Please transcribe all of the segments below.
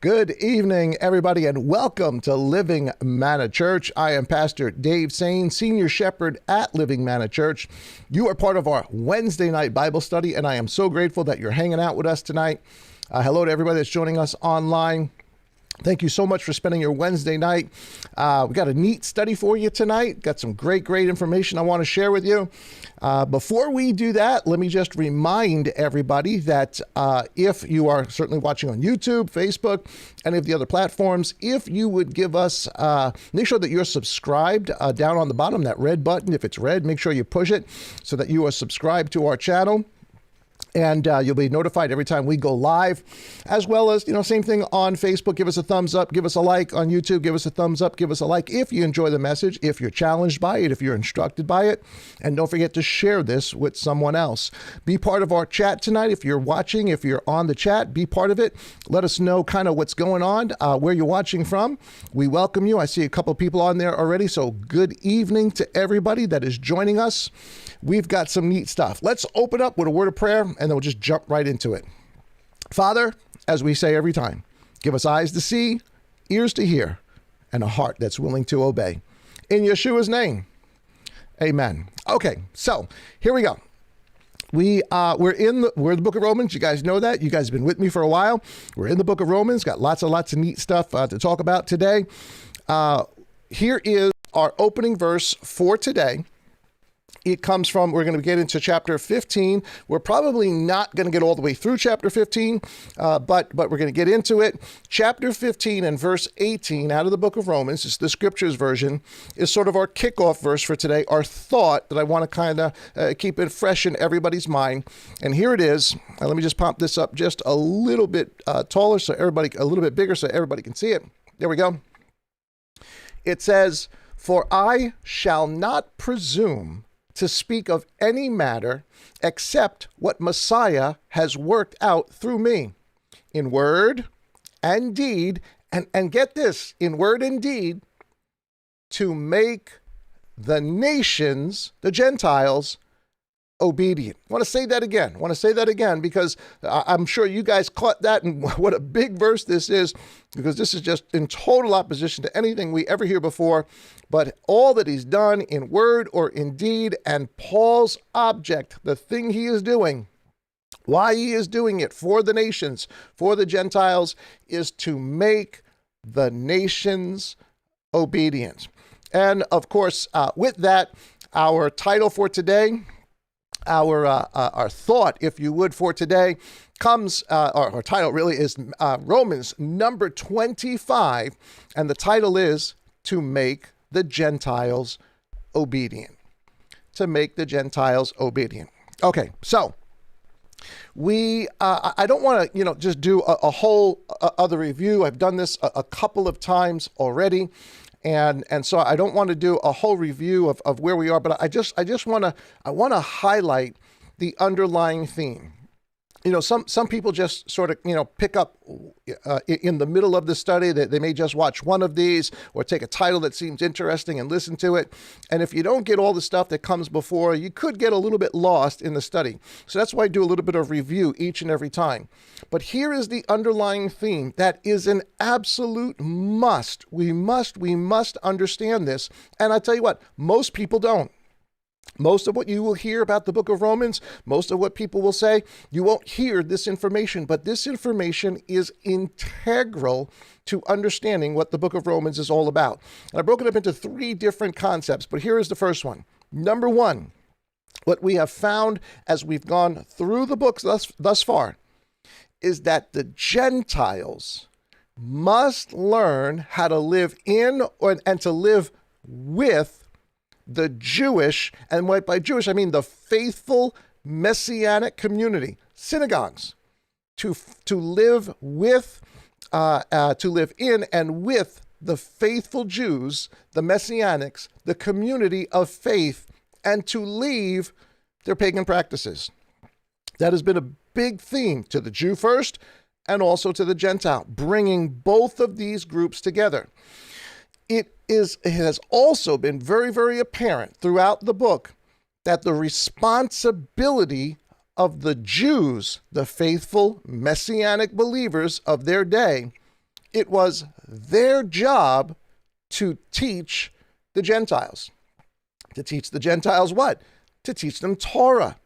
Good evening, everybody, and welcome to Living Manna Church. I am Pastor Dave Sain, Senior Shepherd at Living Manna Church. You are part of our Wednesday night Bible study, and I am so grateful that you're hanging out with us tonight. Hello to everybody that's joining us online. Thank you so much for spending your Wednesday night. We got a neat study for you tonight. Got some great information I want to share with you. Before we do that, let me just remind everybody that if you are certainly watching on YouTube, Facebook, any of the other platforms, if you would give us, make sure that you're subscribed down on the bottom, that red button. If it's red, make sure you push it so that you are subscribed to our channel. And you'll be notified every time we go live, as well as, same thing on Facebook. Give us a thumbs up, give us a like on YouTube, give us a thumbs up, give us a like if you enjoy the message, if you're challenged by it, if you're instructed by it. And don't forget to share this with someone else. Be part of our chat tonight. If you're watching, if you're on the chat, be part of it. Let us know kind of what's going on, where you're watching from. We welcome you. I see a couple people on there already. So good evening to everybody that is joining us. We've got some neat stuff. Let's open up with a word of prayer, and then we'll just jump right into it. Father, as we say every time, give us eyes to see, ears to hear, and a heart that's willing to obey. In Yeshua's name, amen. Okay, so here we go. We're in the book of Romans. You guys know that. You guys have been with me for a while. We're in the book of Romans. Got lots of neat stuff to talk about today. Here is our opening verse for today. It comes from, we're going to get into chapter 15. We're probably not going to get all the way through chapter 15, but we're going to get into it. Chapter 15 and verse 18 out of the book of Romans, it's the scriptures version, is sort of our kickoff verse for today, our thought that I want to kind of keep it fresh in everybody's mind. And here it is. Let me just pop this up just a little bit taller so everybody, a little bit bigger so everybody can see it. There we go. It says, "For I shall not presume to speak of any matter except what Messiah has worked out through me in word and deed," and get this, in word and deed, "to make the nations, the Gentiles, obedient." I want to say that again because I'm sure you guys caught that, and what a big verse this is, because this is just in total opposition to anything we ever hear before. But all that he's done in word or in deed, and Paul's object, the thing he is doing, why he is doing it for the nations, for the Gentiles, is to make the nations obedient. And of course, with that, our title for today, our thought, if you would, for today comes, our title really is Romans number 25, and the title is "To Make the Gentiles Obedient." To make the Gentiles obedient. Okay, so I don't want to, just do a whole other review. I've done this a couple of times already. And so I don't want to do a whole review of where we are, but I just want to highlight the underlying theme. Some people just sort of, pick up in the middle of the study that they may just watch one of these or take a title that seems interesting and listen to it. And if you don't get all the stuff that comes before, you could get a little bit lost in the study. So that's why I do a little bit of review each and every time. But here is the underlying theme that is an absolute must. We must understand this. And I tell you what, most people don't. Most of what you will hear about the book of Romans, most of what people will say, you won't hear this information, but this information is integral to understanding what the book of Romans is all about. And I broke it up into 3 different concepts, but here is the first one. Number 1, what we have found as we've gone through the books thus far is that the Gentiles must learn how to live in and to live with the Jewish, and by Jewish I mean the faithful messianic community, synagogues, to live with, to live in and with the faithful Jews, the messianics, the community of faith, and to leave their pagan practices. That has been a big theme to the Jew first and also to the Gentile, bringing both of these groups together. It has also been very, very apparent throughout the book that the responsibility of the Jews, the faithful messianic believers of their day, It was their job to teach the Gentiles. To teach the Gentiles what? To teach them Torah,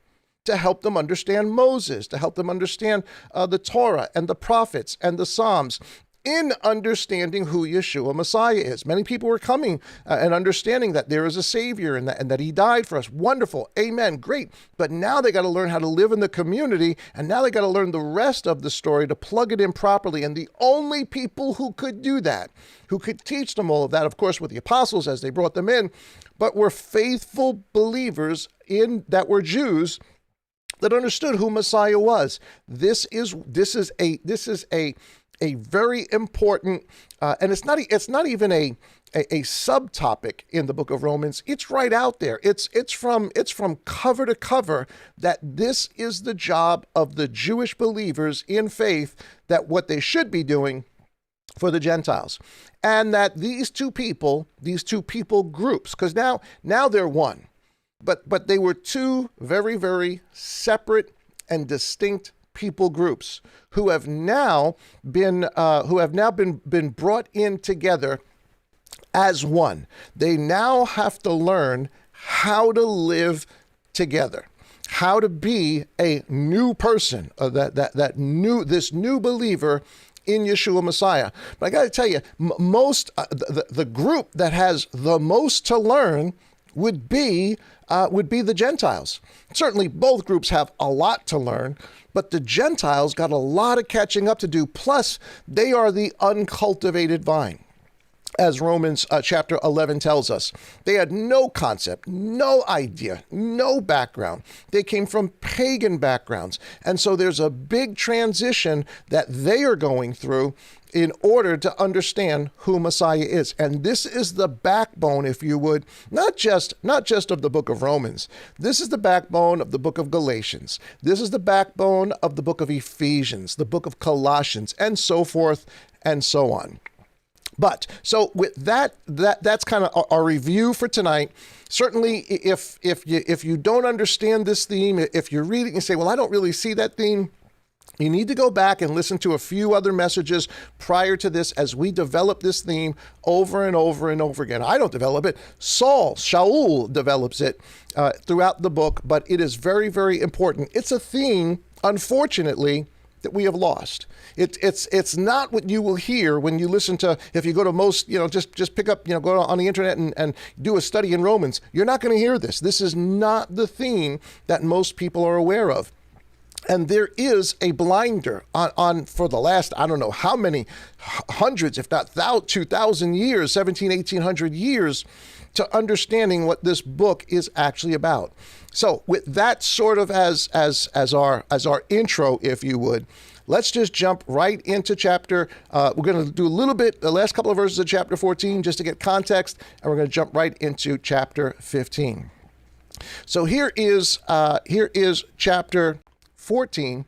to help them understand Moses, to help them understand the Torah and the prophets and the Psalms, in understanding who Yeshua Messiah is. Many people were coming and understanding that there is a Savior and that he died for us. Wonderful. Amen. Great. But now they got to learn how to live in the community, and now they got to learn the rest of the story to plug it in properly. And the only people who could do that, who could teach them all of that, of course, were the apostles as they brought them in, but were faithful believers that were Jews that understood who Messiah was. This is a very important, and it's not even a subtopic in the book of Romans. It's right out there. It's from cover to cover that this is the job of the Jewish believers in faith, that what they should be doing for the Gentiles, and that these two people groups, because now they're one, but they were two very, very separate and distinct people groups who have now been brought in together as one. They now have to learn how to live together, how to be a new person, this new believer in Yeshua Messiah. But I got to tell you, the group that has the most to learn would be the Gentiles. Certainly both groups have a lot to learn, but the Gentiles got a lot of catching up to do. Plus, they are the uncultivated vine, as Romans chapter 11 tells us. They had no concept, no idea, no background. They came from pagan backgrounds. And so there's a big transition that they are going through in order to understand who Messiah is. And this is the backbone, if you would, not just of the book of Romans. This is the backbone of the book of Galatians. This is the backbone of the book of Ephesians, the book of Colossians, and so forth and so on. But so with that's kind of our review for tonight. Certainly, if you don't understand this theme, if you're reading and say, well, I don't really see that theme, you need to go back and listen to a few other messages prior to this as we develop this theme over and over and over again. I don't develop it. Shaul develops it throughout the book, but it is very, very important. It's a theme, unfortunately, that we have lost. It's not what you will hear when you listen to, if you go to most, just pick up, go on the internet and do a study in Romans. You're not going to hear this. This is not the theme that most people are aware of. And there is a blinder on for the last, I don't know how many hundreds, if not 2,000 years, 1800 years, to understanding what this book is actually about. So with that sort of as our intro, if you would, let's just jump right into chapter. We're going to do a little bit, the last couple of verses of chapter 14, just to get context, and we're going to jump right into chapter 15. So here is chapter 14,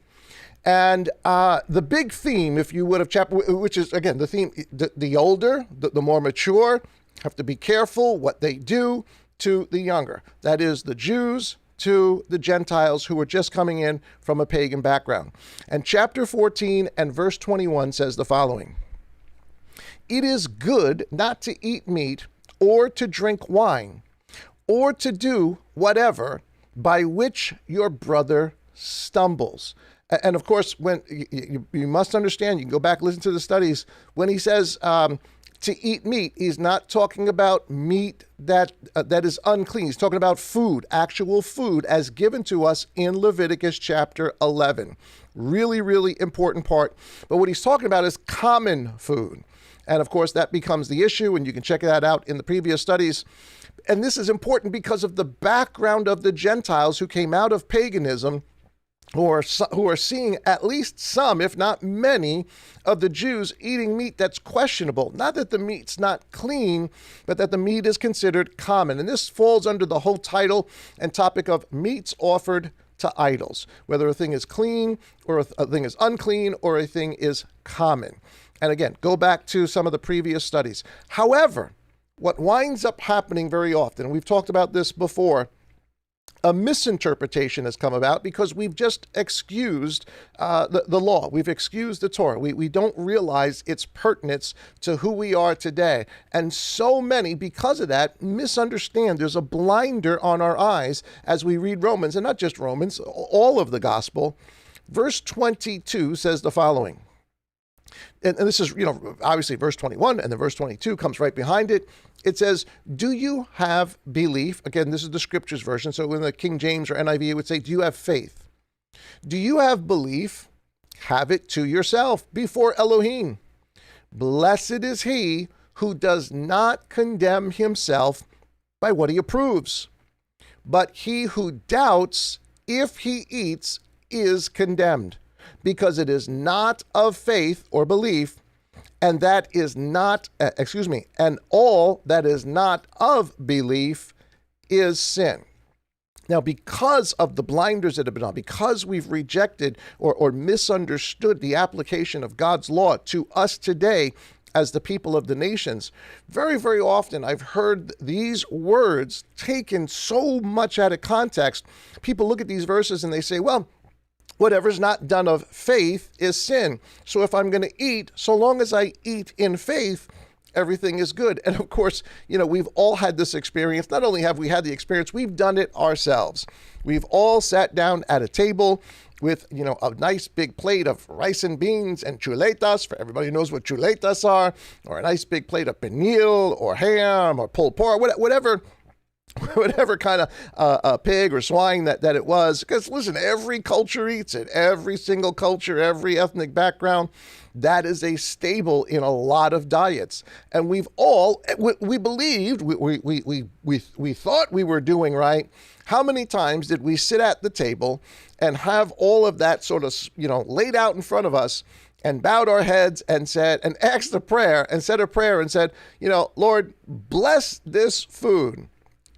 and the big theme, if you would, of chapter, which is again the theme, the older, the more mature, have to be careful what they do to the younger. That is, the Jews to the Gentiles who are just coming in from a pagan background. And chapter 14 and verse 21 says the following: "It is good not to eat meat or to drink wine or to do whatever by which your brother stumbles." And of course, when you must understand, you can go back and listen to the studies, when he says to eat meat, he's not talking about meat that is unclean. He's talking about food, actual food, as given to us in Leviticus chapter 11. Really, really important part. But what he's talking about is common food. And of course, that becomes the issue, and you can check that out in the previous studies. And this is important because of the background of the Gentiles who came out of paganism, who are seeing at least some, if not many, of the Jews eating meat that's questionable. Not that the meat's not clean, but that the meat is considered common. And this falls under the whole title and topic of meats offered to idols, whether a thing is clean or a thing is unclean or a thing is common. And again, go back to some of the previous studies. However, what winds up happening very often, and we've talked about this before, a misinterpretation has come about because we've just excused the law. We've excused the Torah. We don't realize its pertinence to who we are today. And so many, because of that, misunderstand. There's a blinder on our eyes as we read Romans, and not just Romans, all of the gospel. Verse 22 says the following. And this is, obviously verse 21, and then verse 22 comes right behind it. It says, do you have belief? Again, this is the scriptures version. So in the King James or NIV, it would say, do you have faith? Do you have belief? Have it to yourself before Elohim. Blessed is he who does not condemn himself by what he approves. But he who doubts if he eats is condemned, because it is not of faith or belief, and that is not, and all that is not of belief is sin. Now, because of the blinders that have been on, because we've rejected or misunderstood the application of God's law to us today as the people of the nations, very, very often I've heard these words taken so much out of context. People look at these verses and they say, well, whatever's not done of faith is sin. So if I'm going to eat, so long as I eat in faith, everything is good. And of course, we've all had this experience. Not only have we had the experience, we've done it ourselves. We've all sat down at a table with, a nice big plate of rice and beans and chuletas, for everybody who knows what chuletas are, or a nice big plate of pernil or ham or pulled pork, whatever kind of pig or swine that it was. Because listen, every culture eats it. Every single culture, every ethnic background, that is a staple in a lot of diets. And we've all, we believed, we thought we were doing right. How many times did we sit at the table and have all of that sort of, laid out in front of us, and bowed our heads and said, and asked a prayer and said a prayer and said, Lord, bless this food.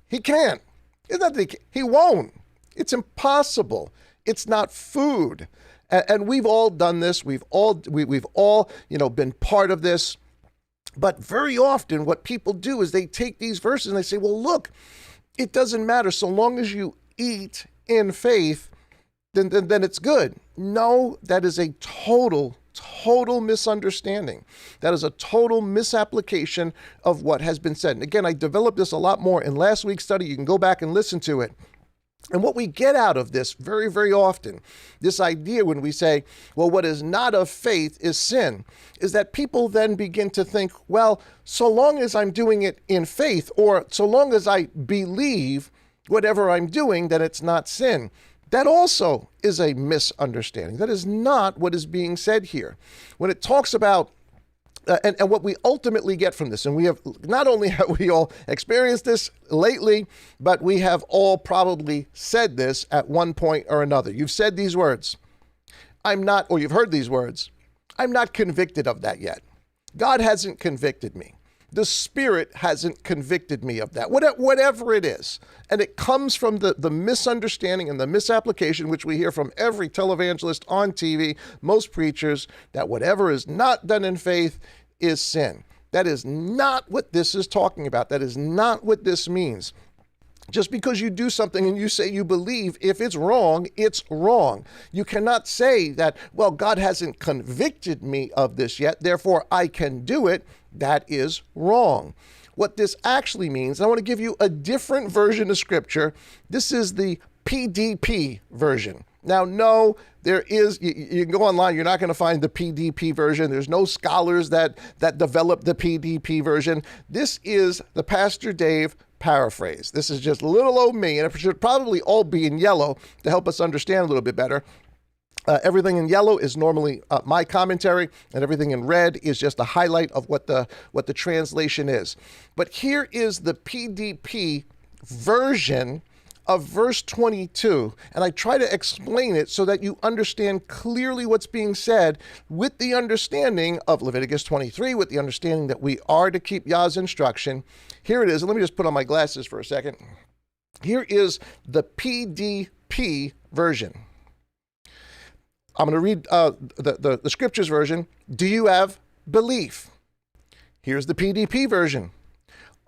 He can't. It's not that he won't. It's impossible. It's not food. And we've all done this. We've all been part of this. But very often what people do is they take these verses and they say, well, look, it doesn't matter. So long as you eat in faith, then it's good. No, that is a total misunderstanding. That is a total misapplication of what has been said. And again, I developed this a lot more in last week's study. You can go back and listen to it. And what we get out of this very, very often, this idea when we say, well, what is not of faith is sin, is that people then begin to think, well, so long as I'm doing it in faith, or so long as I believe whatever I'm doing, then it's not sin. That also is a misunderstanding. That is not what is being said here. When it talks about, and what we ultimately get from this, and we have, not only have we all experienced this lately, but we have all probably said this at one point or another. You've said these words, or you've heard these words, I'm not convicted of that yet. God hasn't convicted me. The Spirit hasn't convicted me of that, whatever it is. And it comes from the misunderstanding and the misapplication, which we hear from every televangelist on TV, most preachers, that whatever is not done in faith is sin. That is not what this is talking about. That is not what this means. Just because you do something and you say you believe, if it's wrong, it's wrong. You cannot say that, well, God hasn't convicted me of this yet, therefore I can do it. That is wrong. What this actually means, and I want to give you a different version of scripture. This is the PDP version. Now, no, there is, you can go online, you're not going to find the PDP version. There's no scholars that develop the PDP version. This is the Pastor Dave paraphrase. This is just little old me, and it should probably all be in yellow to help us understand a little bit better. Everything in yellow is normally my commentary, and everything in red is just a highlight of what the translation is. But here is the PDP version of verse 22, and I try to explain it so that you understand clearly what's being said, with the understanding of Leviticus 23, with the understanding that we are to keep Yah's instruction. Here it is. Let me just put on my glasses for a second. Here is the PDP version. I'm going to read the scriptures version. Do you have belief? Here's the PDP version.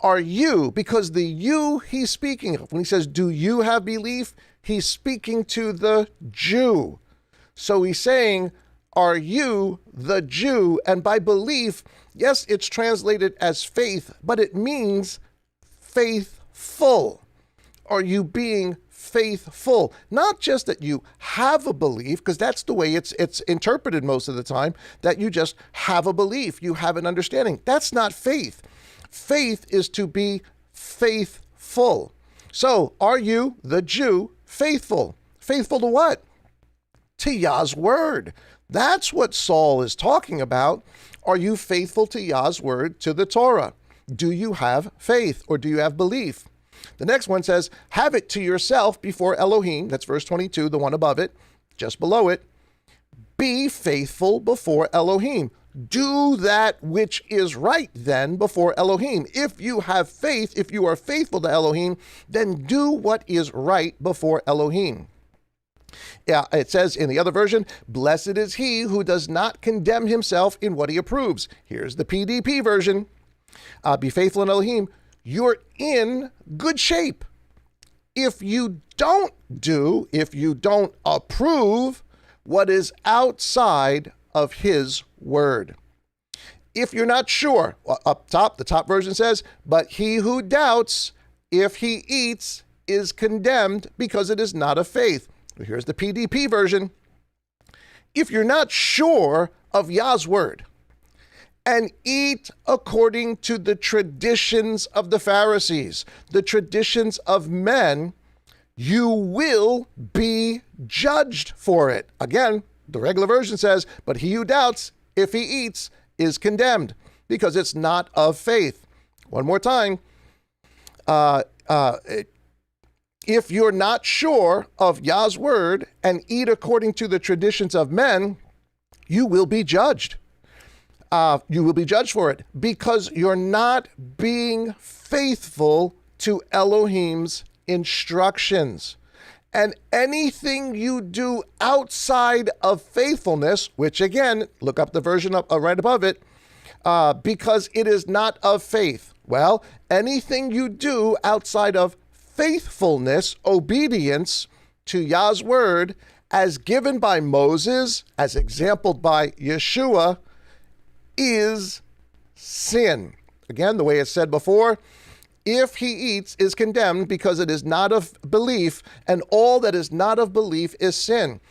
Are you, because the you he's speaking of, when he says, do you have belief? He's speaking to the Jew. So he's saying, are you the Jew? And by belief, yes, it's translated as faith, but it means faithful. Are you being faithful? Not just that you have a belief, because that's the way it's interpreted most of the time, that you just have a belief, you have an understanding. That's not faith. Faith is to be faithful. So, are you, the Jew, faithful? Faithful to what? To Yah's word. That's what Saul is talking about. Are you faithful to Yah's word, to the Torah? Do you have faith, or do you have belief? The next one says, have it to yourself before Elohim. That's verse 22, the one above it, just below it. Be faithful before Elohim. Do that which is right then before Elohim. If you have faith, if you are faithful to Elohim, then do what is right before Elohim. Yeah, it says in the other version, blessed is he who does not condemn himself in what he approves. Here's the PDP version. Be faithful in Elohim. You're in good shape. If you don't approve what is outside of his word. If you're not sure, up top, the top version says, but he who doubts if he eats is condemned because it is not of faith. Here's the PDP version. If you're not sure of Yah's word and eat according to the traditions of the Pharisees, the traditions of men, you will be judged for it. Again, the regular version says, but he who doubts if he eats is condemned because it's not of faith. One more time. If you're not sure of Yah's word and eat according to the traditions of men, you will be judged. You will be judged for it because you're not being faithful to Elohim's instructions. And anything you do outside of faithfulness, which again, look up the version up right above it, because it is not of faith. Well, anything you do outside of faithfulness, obedience to Yah's word, as given by Moses, as exampled by Yeshua, is sin. Again, the way it's said before, if he eats is condemned because it is not of belief, and all that is not of belief is sin.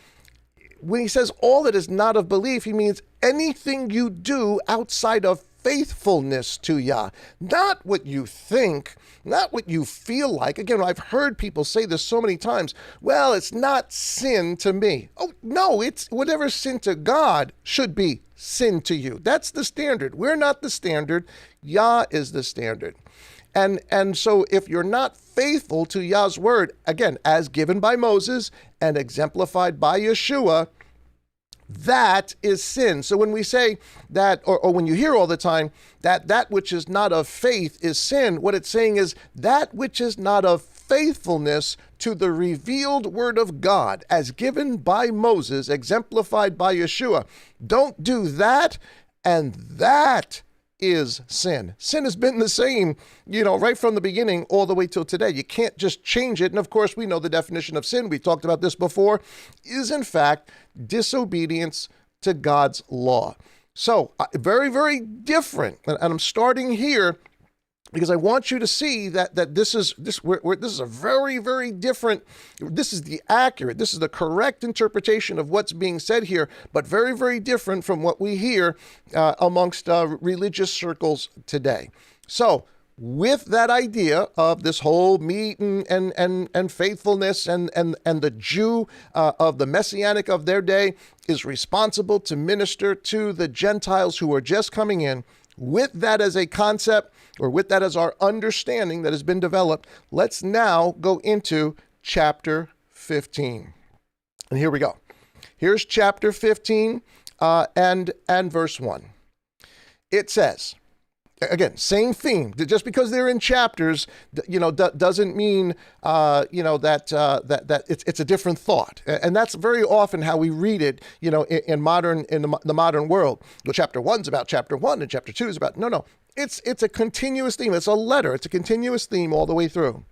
When he says all that is not of belief, he means anything you do outside of faithfulness to Yah, not what you think, not what you feel like. Again, I've heard people say this so many times. Well, it's not sin to me. Oh, no, it's whatever sin to God should be sin to you. That's the standard. We're not the standard. Yah is the standard. And so if you're not faithful to Yah's word, again, as given by Moses and exemplified by Yeshua, that is sin. So when we say that, or when you hear all the time that which is not of faith is sin, what it's saying is that which is not of faithfulness to the revealed word of God as given by Moses, exemplified by Yeshua. Don't do that, and that is sin. Sin has been the same, right from the beginning all the way till today. You can't just change it. And of course, we know the definition of sin. We talked about this before, is in fact disobedience to God's law. So very, very different. And I'm starting here because I want you to see that this is a very, very different, this is the correct interpretation of what's being said here, but very, very different from what we hear amongst religious circles today. So with that idea of this whole meat and faithfulness and the Jew of the Messianic of their day is responsible to minister to the Gentiles who are just coming in, with that as a concept, or with that as our understanding that has been developed, let's now go into chapter 15. And here we go. Here's chapter 15 and verse 1. It says, Again, same theme. Just because they're in chapters, doesn't mean that it's a different thought. And that's very often how we read it, in the modern world. Well, chapter 1's about chapter 1, and chapter 2 is about no. It's a continuous theme. It's a letter. It's a continuous theme all the way through.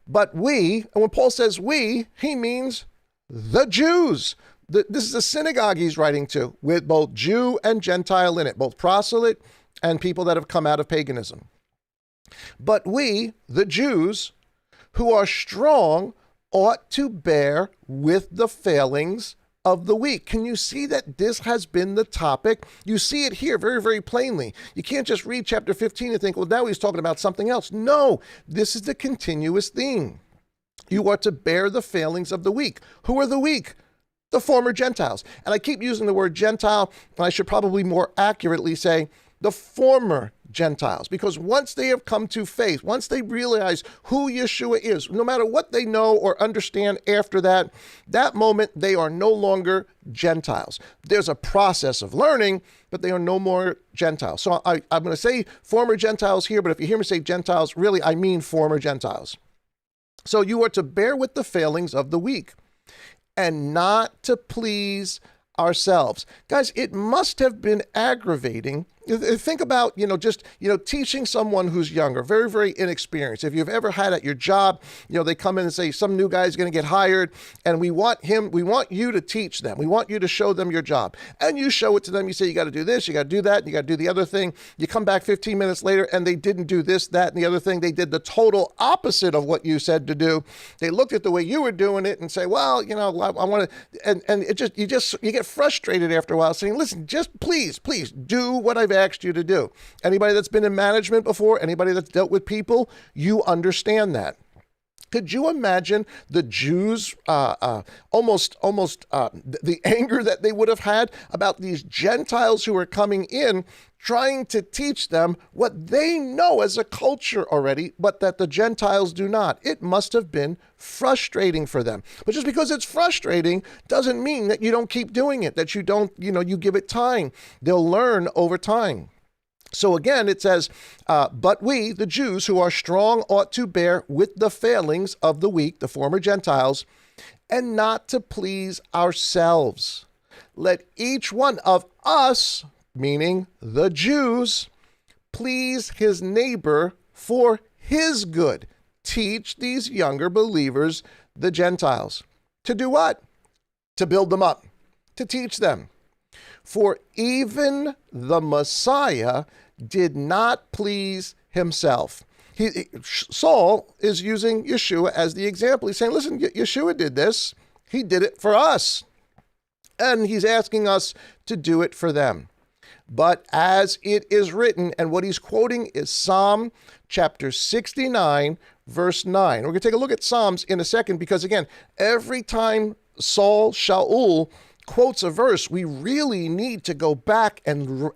But we, and when Paul says we, he means the Jews. This is a synagogue he's writing to, with both Jew and Gentile in it, both proselyte and people that have come out of paganism. But we, the Jews, who are strong, ought to bear with the failings of the weak. Can you see that this has been the topic? You see it here very, very plainly. You can't just read chapter 15 and think, well, now he's talking about something else. No, this is the continuous theme. You are to bear the failings of the weak. Who are the weak? The former Gentiles. And I keep using the word Gentile, and I should probably more accurately say the former Gentiles, because once they have come to faith, once they realize who Yeshua is, no matter what they know or understand after that moment, they are no longer Gentiles. There's a process of learning, but they are no more Gentiles. So I'm going to say former Gentiles here, but if you hear me say Gentiles, really I mean former Gentiles. So you are to bear with the failings of the weak and not to please ourselves. Guys, it must have been aggravating. Think about, teaching someone who's younger, very, very inexperienced. If you've ever had at your job, they come in and say, some new guy's going to get hired, and we want you to teach them. We want you to show them your job. And you show it to them. You say, you got to do this, you got to do that, and you got to do the other thing. You come back 15 minutes later, and they didn't do this, that, and the other thing. They did the total opposite of what you said to do. They looked at the way you were doing it and say, well, I want to, and you get frustrated after a while saying, listen, just please do what I've asked you to do. Anybody that's been in management before, anybody that's dealt with people, you understand that. Could you imagine the Jews, almost the anger that they would have had about these Gentiles who are coming in, trying to teach them what they know as a culture already, but that the Gentiles do not? It must have been frustrating for them. But just because it's frustrating doesn't mean that you don't keep doing it, that you don't, you give it time. They'll learn over time. So again, it says, but we, the Jews who are strong, ought to bear with the failings of the weak, the former Gentiles, and not to please ourselves. Let each one of us, meaning the Jews, please his neighbor for his good. Teach these younger believers, the Gentiles. To do what? To build them up, to teach them. For even the Messiah did not please himself. Saul is using Yeshua as the example. He's saying, listen, Yeshua did this. He did it for us. And he's asking us to do it for them. But as it is written, and what he's quoting is Psalm chapter 69, verse 9. We're going to take a look at Psalms in a second, because again, every time Shaul quotes a verse, we really need to go back and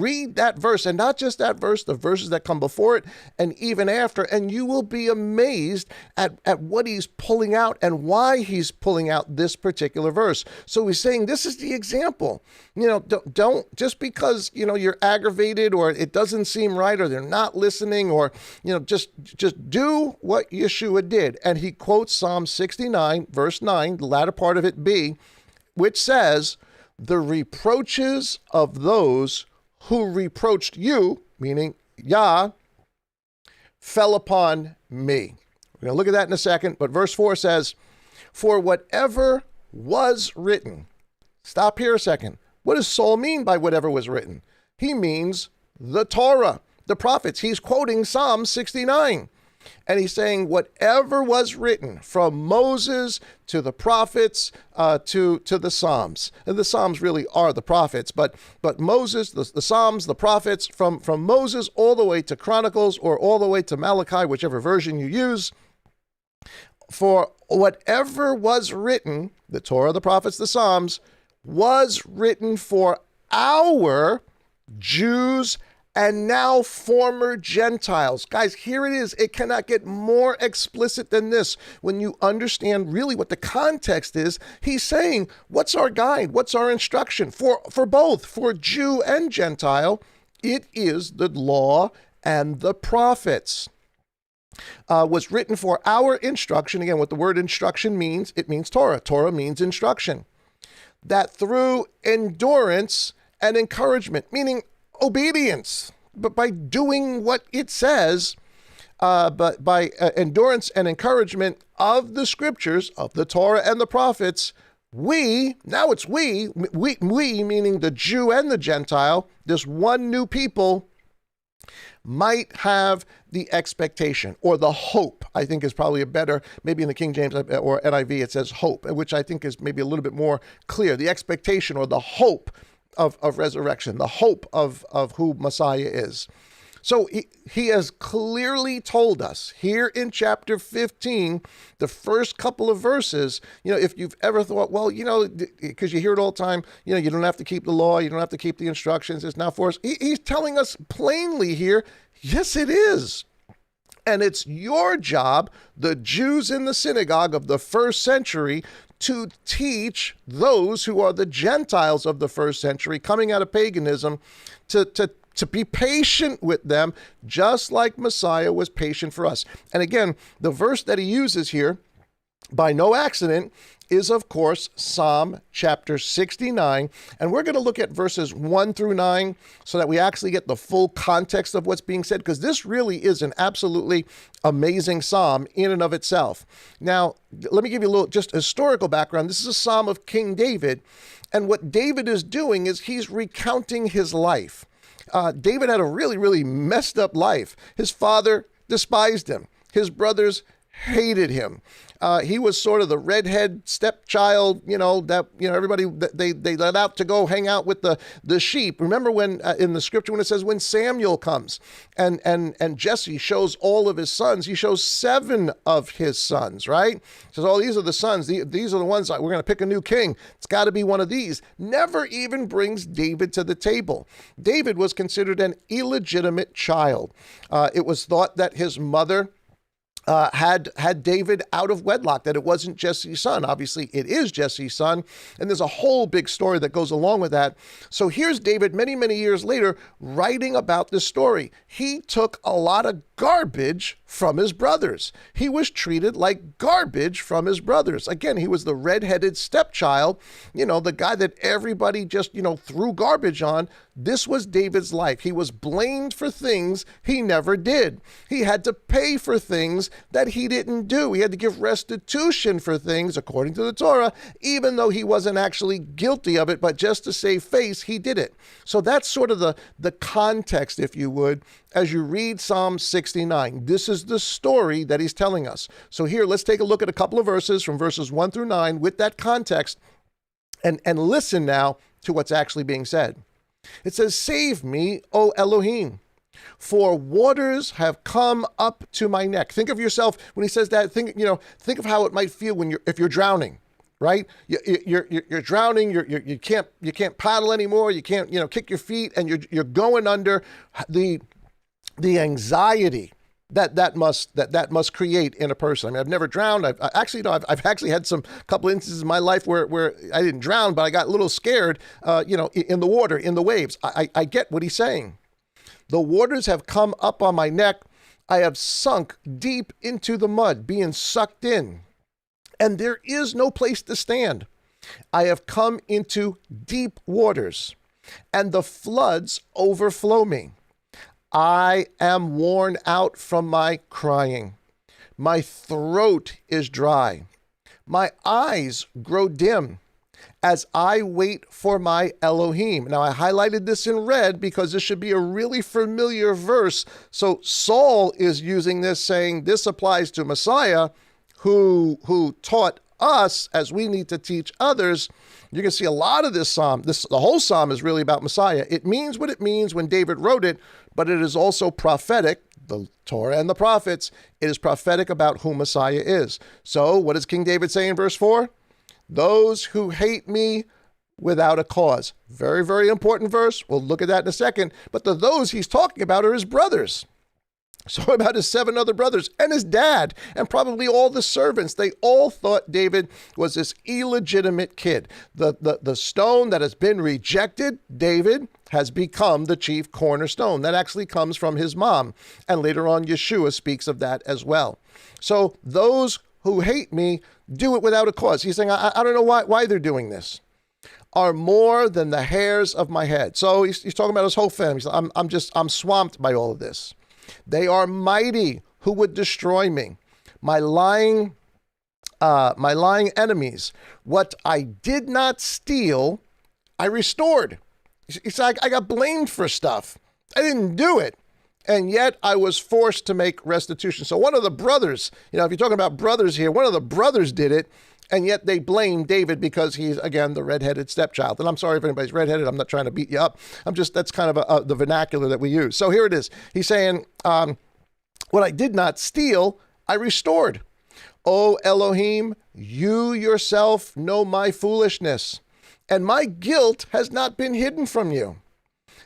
read that verse, and not just that verse, the verses that come before it and even after, and you will be amazed at what he's pulling out and why he's pulling out this particular verse. So he's saying this is the example. Don't just because you're aggravated or it doesn't seem right or they're not listening, or just do what Yeshua did. And he quotes Psalm 69 verse 9, the latter part of it B, which says, the reproaches of those who reproached you, meaning Yah, fell upon me. We're going to look at that in a second, but verse 4 says, for whatever was written. Stop here a second. What does Saul mean by whatever was written? He means the Torah, the prophets. He's quoting Psalm 69. And he's saying whatever was written from Moses to the prophets to the Psalms. And the Psalms really are the prophets, but Moses, the Psalms, the prophets, from Moses all the way to Chronicles or all the way to Malachi, whichever version you use. For whatever was written, the Torah, the prophets, the Psalms, was written for our Jews and now former Gentiles. Guys, here it is. It cannot get more explicit than this. When you understand really what the context is, he's saying, what's our guide? What's our instruction? For both, for Jew and Gentile, It is the law and the prophets. Was written for our instruction. Again, what the word instruction means, it means Torah. Torah means instruction. That through endurance and encouragement, meaning obedience, but by doing what it says, but by endurance and encouragement of the scriptures, of the Torah and the prophets, we meaning the Jew and the Gentile, this one new people, might have the expectation or the hope, I think is probably a better, maybe in the King James or NIV it says hope, which I think is maybe a little bit more clear, the expectation or the hope of resurrection, the hope of who Messiah is. So he has clearly told us here in chapter 15, the first couple of verses, if you've ever thought, well, because you hear it all the time, you don't have to keep the law, you don't have to keep the instructions, it's now for us. He's telling us plainly here, yes, it is. And it's your job, the Jews in the synagogue of the first century, to teach those who are the Gentiles of the first century coming out of paganism to be patient with them, just like Messiah was patient for us. And again, the verse that he uses here, by no accident, is, of course, Psalm chapter 69. And we're going to look at verses 1 through 9 so that we actually get the full context of what's being said, because this really is an absolutely amazing psalm in and of itself. Now, let me give you a little just historical background. This is a psalm of King David. And what David is doing is he's recounting his life. David had a really, really messed up life. His father despised him. His brothers hated him. He was sort of the redhead stepchild, everybody, they let out to go hang out with the sheep. Remember when in the scripture when it says when Samuel comes and Jesse shows all of his sons, he shows 7 of his sons, right? He says, oh, these are the sons. These are the ones we're going to pick a new king. It's got to be one of these. Never even brings David to the table. David was considered an illegitimate child. It was thought that his mother had David out of wedlock, that it wasn't Jesse's son. Obviously, it is Jesse's son, and there's a whole big story that goes along with that. So here's David many, many years later writing about this story. He took a lot of garbage from his brothers. He was treated like garbage from his brothers. Again, he was the redheaded stepchild, the guy that everybody just, threw garbage on. This was David's life. He was blamed for things he never did. He had to pay for things that he didn't do. He had to give restitution for things, according to the Torah, even though he wasn't actually guilty of it, but just to save face, he did it. So that's sort of the context, if you would, as you read Psalm 69. This is the story that he's telling us. So here, let's take a look at a couple of verses from verses 1 through 9 with that context and listen now to what's actually being said. It says, "Save me, O Elohim, for waters have come up to my neck." Think of yourself when he says that. Think of how it might feel if you're drowning, right? You're drowning. You can't paddle anymore. You can't kick your feet, and you're going under. The anxiety that must create in a person. I mean, I've never drowned. I've actually had some couple instances in my life where I didn't drown, but I got a little scared, in the water, in the waves. I get what he's saying. The waters have come up on my neck. I have sunk deep into the mud, being sucked in, and there is no place to stand. I have come into deep waters, and the floods overflow me. I am worn out from my crying. My throat is dry. My eyes grow dim as I wait for my Elohim. Now, I highlighted this in red because this should be a really familiar verse. So Saul is using this, saying this applies to Messiah, who taught us as we need to teach others. You can see a lot of this psalm. The whole psalm is really about Messiah. It means what it means when David wrote it, but it is also prophetic, the Torah and the prophets. It is prophetic about who Messiah is. So what does King David say in verse 4? Those who hate me without a cause. Very, very important verse. We'll look at that in a second. But those he's talking about are his brothers. So about his 7 other brothers and his dad and probably all the servants. They all thought David was this illegitimate kid. The stone that has been rejected, David has become the chief cornerstone. That actually comes from his mom. And later on, Yeshua speaks of that as well. So those who hate me do it without a cause. He's saying, I don't know why they're doing this. Are more than the hairs of my head. So he's talking about his whole family. I'm swamped by all of this. They are mighty who would destroy me. My lying enemies. What I did not steal, I restored. It's like I got blamed for stuff. I didn't do it. And yet I was forced to make restitution. So one of the brothers, if you're talking about brothers here, one of the brothers did it. And yet they blame David because he's, again, the redheaded stepchild. And I'm sorry if anybody's redheaded. I'm not trying to beat you up. That's kind of the vernacular that we use. So here it is. He's saying, what I did not steal, I restored. O Elohim, you yourself know my foolishness, and my guilt has not been hidden from you.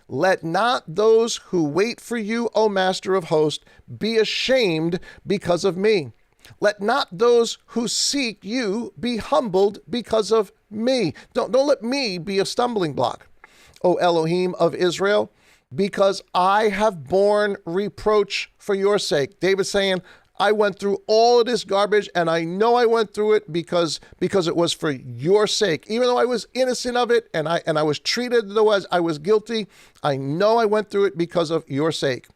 Let not those who wait for you, O Master of hosts, be ashamed because of me. Let not those who seek you be humbled because of me. Don't let me be a stumbling block, O Elohim of Israel, because I have borne reproach for your sake. David's saying, I went through all of this garbage, and I know I went through it because it was for your sake. Even though I was innocent of it and I was treated as I was guilty, I know I went through it because of your sake.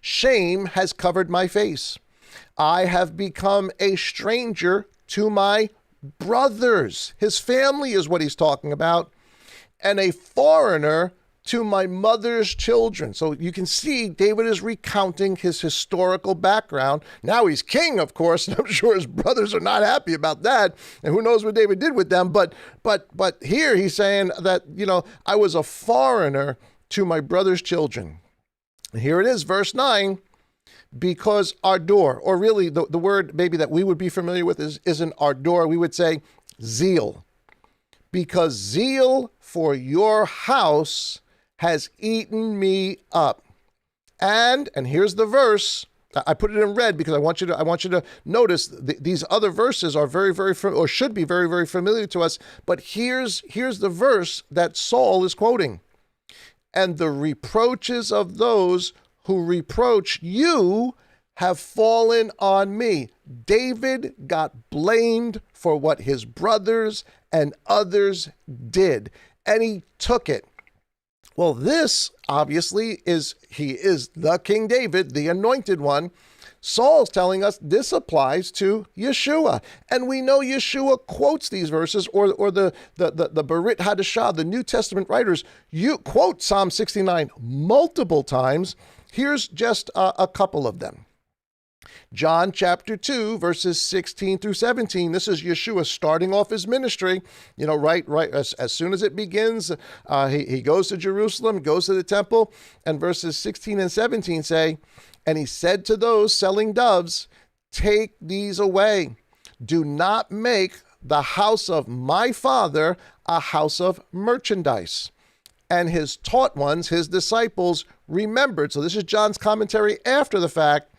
Shame has covered my face. I have become a stranger to my brothers. His family is what he's talking about. And a foreigner to my mother's children. So you can see David is recounting his historical background. Now he's king, of course, and I'm sure his brothers are not happy about that. And who knows what David did with them. But here he's saying that, I was a foreigner to my brother's children. And here it is, verse 9. Because ardor, or really the word maybe that we would be familiar with isn't ardor, we would say zeal. Because zeal for your house has eaten me up. And here's the verse. I put it in red because I want you to notice these other verses are very, very, or should be very, very familiar to us. But here's the verse that Saul is quoting. And the reproaches of those who reproach you have fallen on me. David got blamed for what his brothers and others did, and he took it. Well, this obviously he is the King David, the anointed one. Saul's telling us this applies to Yeshua. And we know Yeshua quotes these verses, or the Berit Hadashah, the New Testament writers, you quote Psalm 69 multiple times. Here's just a couple of them. John chapter 2, verses 16 through 17. This is Yeshua starting off his ministry. Right as soon as it begins, he goes to Jerusalem, goes to the temple, and verses 16 and 17 say, and he said to those selling doves, take these away. Do not make the house of my Father a house of merchandise. And his taught ones, his disciples, remembered. So this is John's commentary after the fact.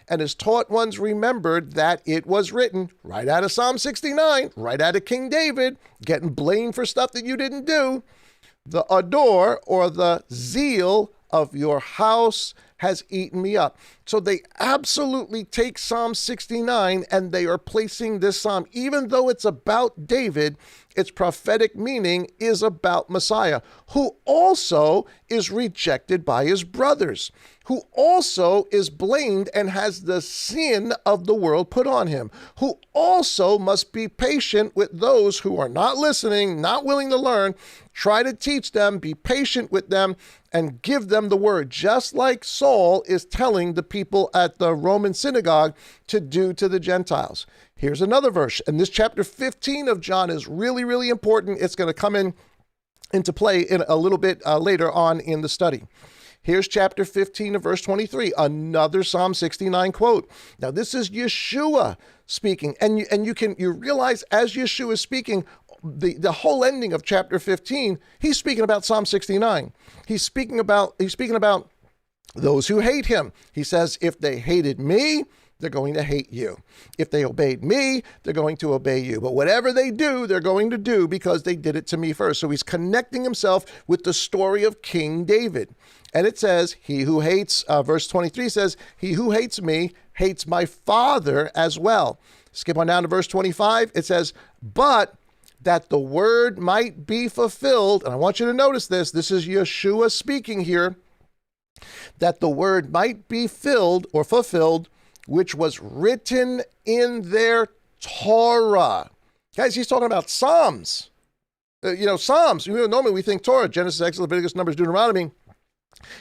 And his taught ones remembered that it was written right out of Psalm 69, right out of King David, getting blamed for stuff that you didn't do. The ador, or the zeal of your house, has eaten me up. So they absolutely take Psalm 69 and they are placing this psalm, even though it's about David, its prophetic meaning is about Messiah, who also is rejected by his brothers, who also is blamed and has the sin of the world put on him, who also must be patient with those who are not listening, not willing to learn. Try to teach them, be patient with them, and give them the word, just like Saul is telling the people at the Roman synagogue to do to the Gentiles. Here's another verse, and this chapter 15 of John is really, really important. It's going to come into play in a little bit later on in the study. Here's chapter 15 of verse 23, another Psalm 69 quote. Now this is Yeshua speaking, and you realize as Yeshua is speaking, the whole ending of chapter 15, he's speaking about Psalm 69. He's speaking about those who hate him. He says, if they hated me, they're going to hate you. If they obeyed me, they're going to obey you. But whatever they do, they're going to do because they did it to me first. So he's connecting himself with the story of King David. And it says, he who hates, verse 23 says, he who hates me hates my Father as well. Skip on down to verse 25. It says, but that the word might be fulfilled. And I want you to notice this. This is Yeshua speaking here. That the word might be filled or fulfilled, which was written in their Torah. Guys, he's talking about Psalms. Psalms. Normally we think Torah, Genesis, Exodus, Leviticus, Numbers, Deuteronomy.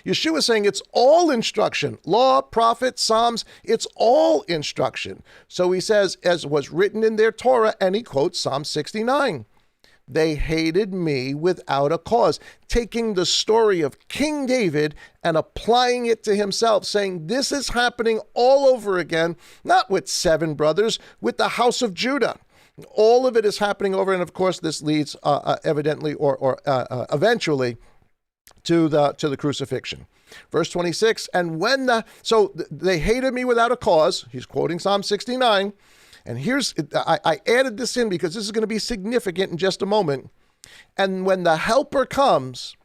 Yeshua is saying it's all instruction. Law, prophet, Psalms, it's all instruction. So he says, as was written in their Torah, and he quotes Psalm 69. They hated me without a cause, taking the story of King David and applying it to himself, saying this is happening all over again, not with 7 brothers, with the house of Judah. All of it is happening over, and of course this leads evidently or eventually to the crucifixion. Verse 26, and so they hated me without a cause. He's quoting Psalm 69. And I added this in because this is going to be significant in just a moment. And when the helper comes,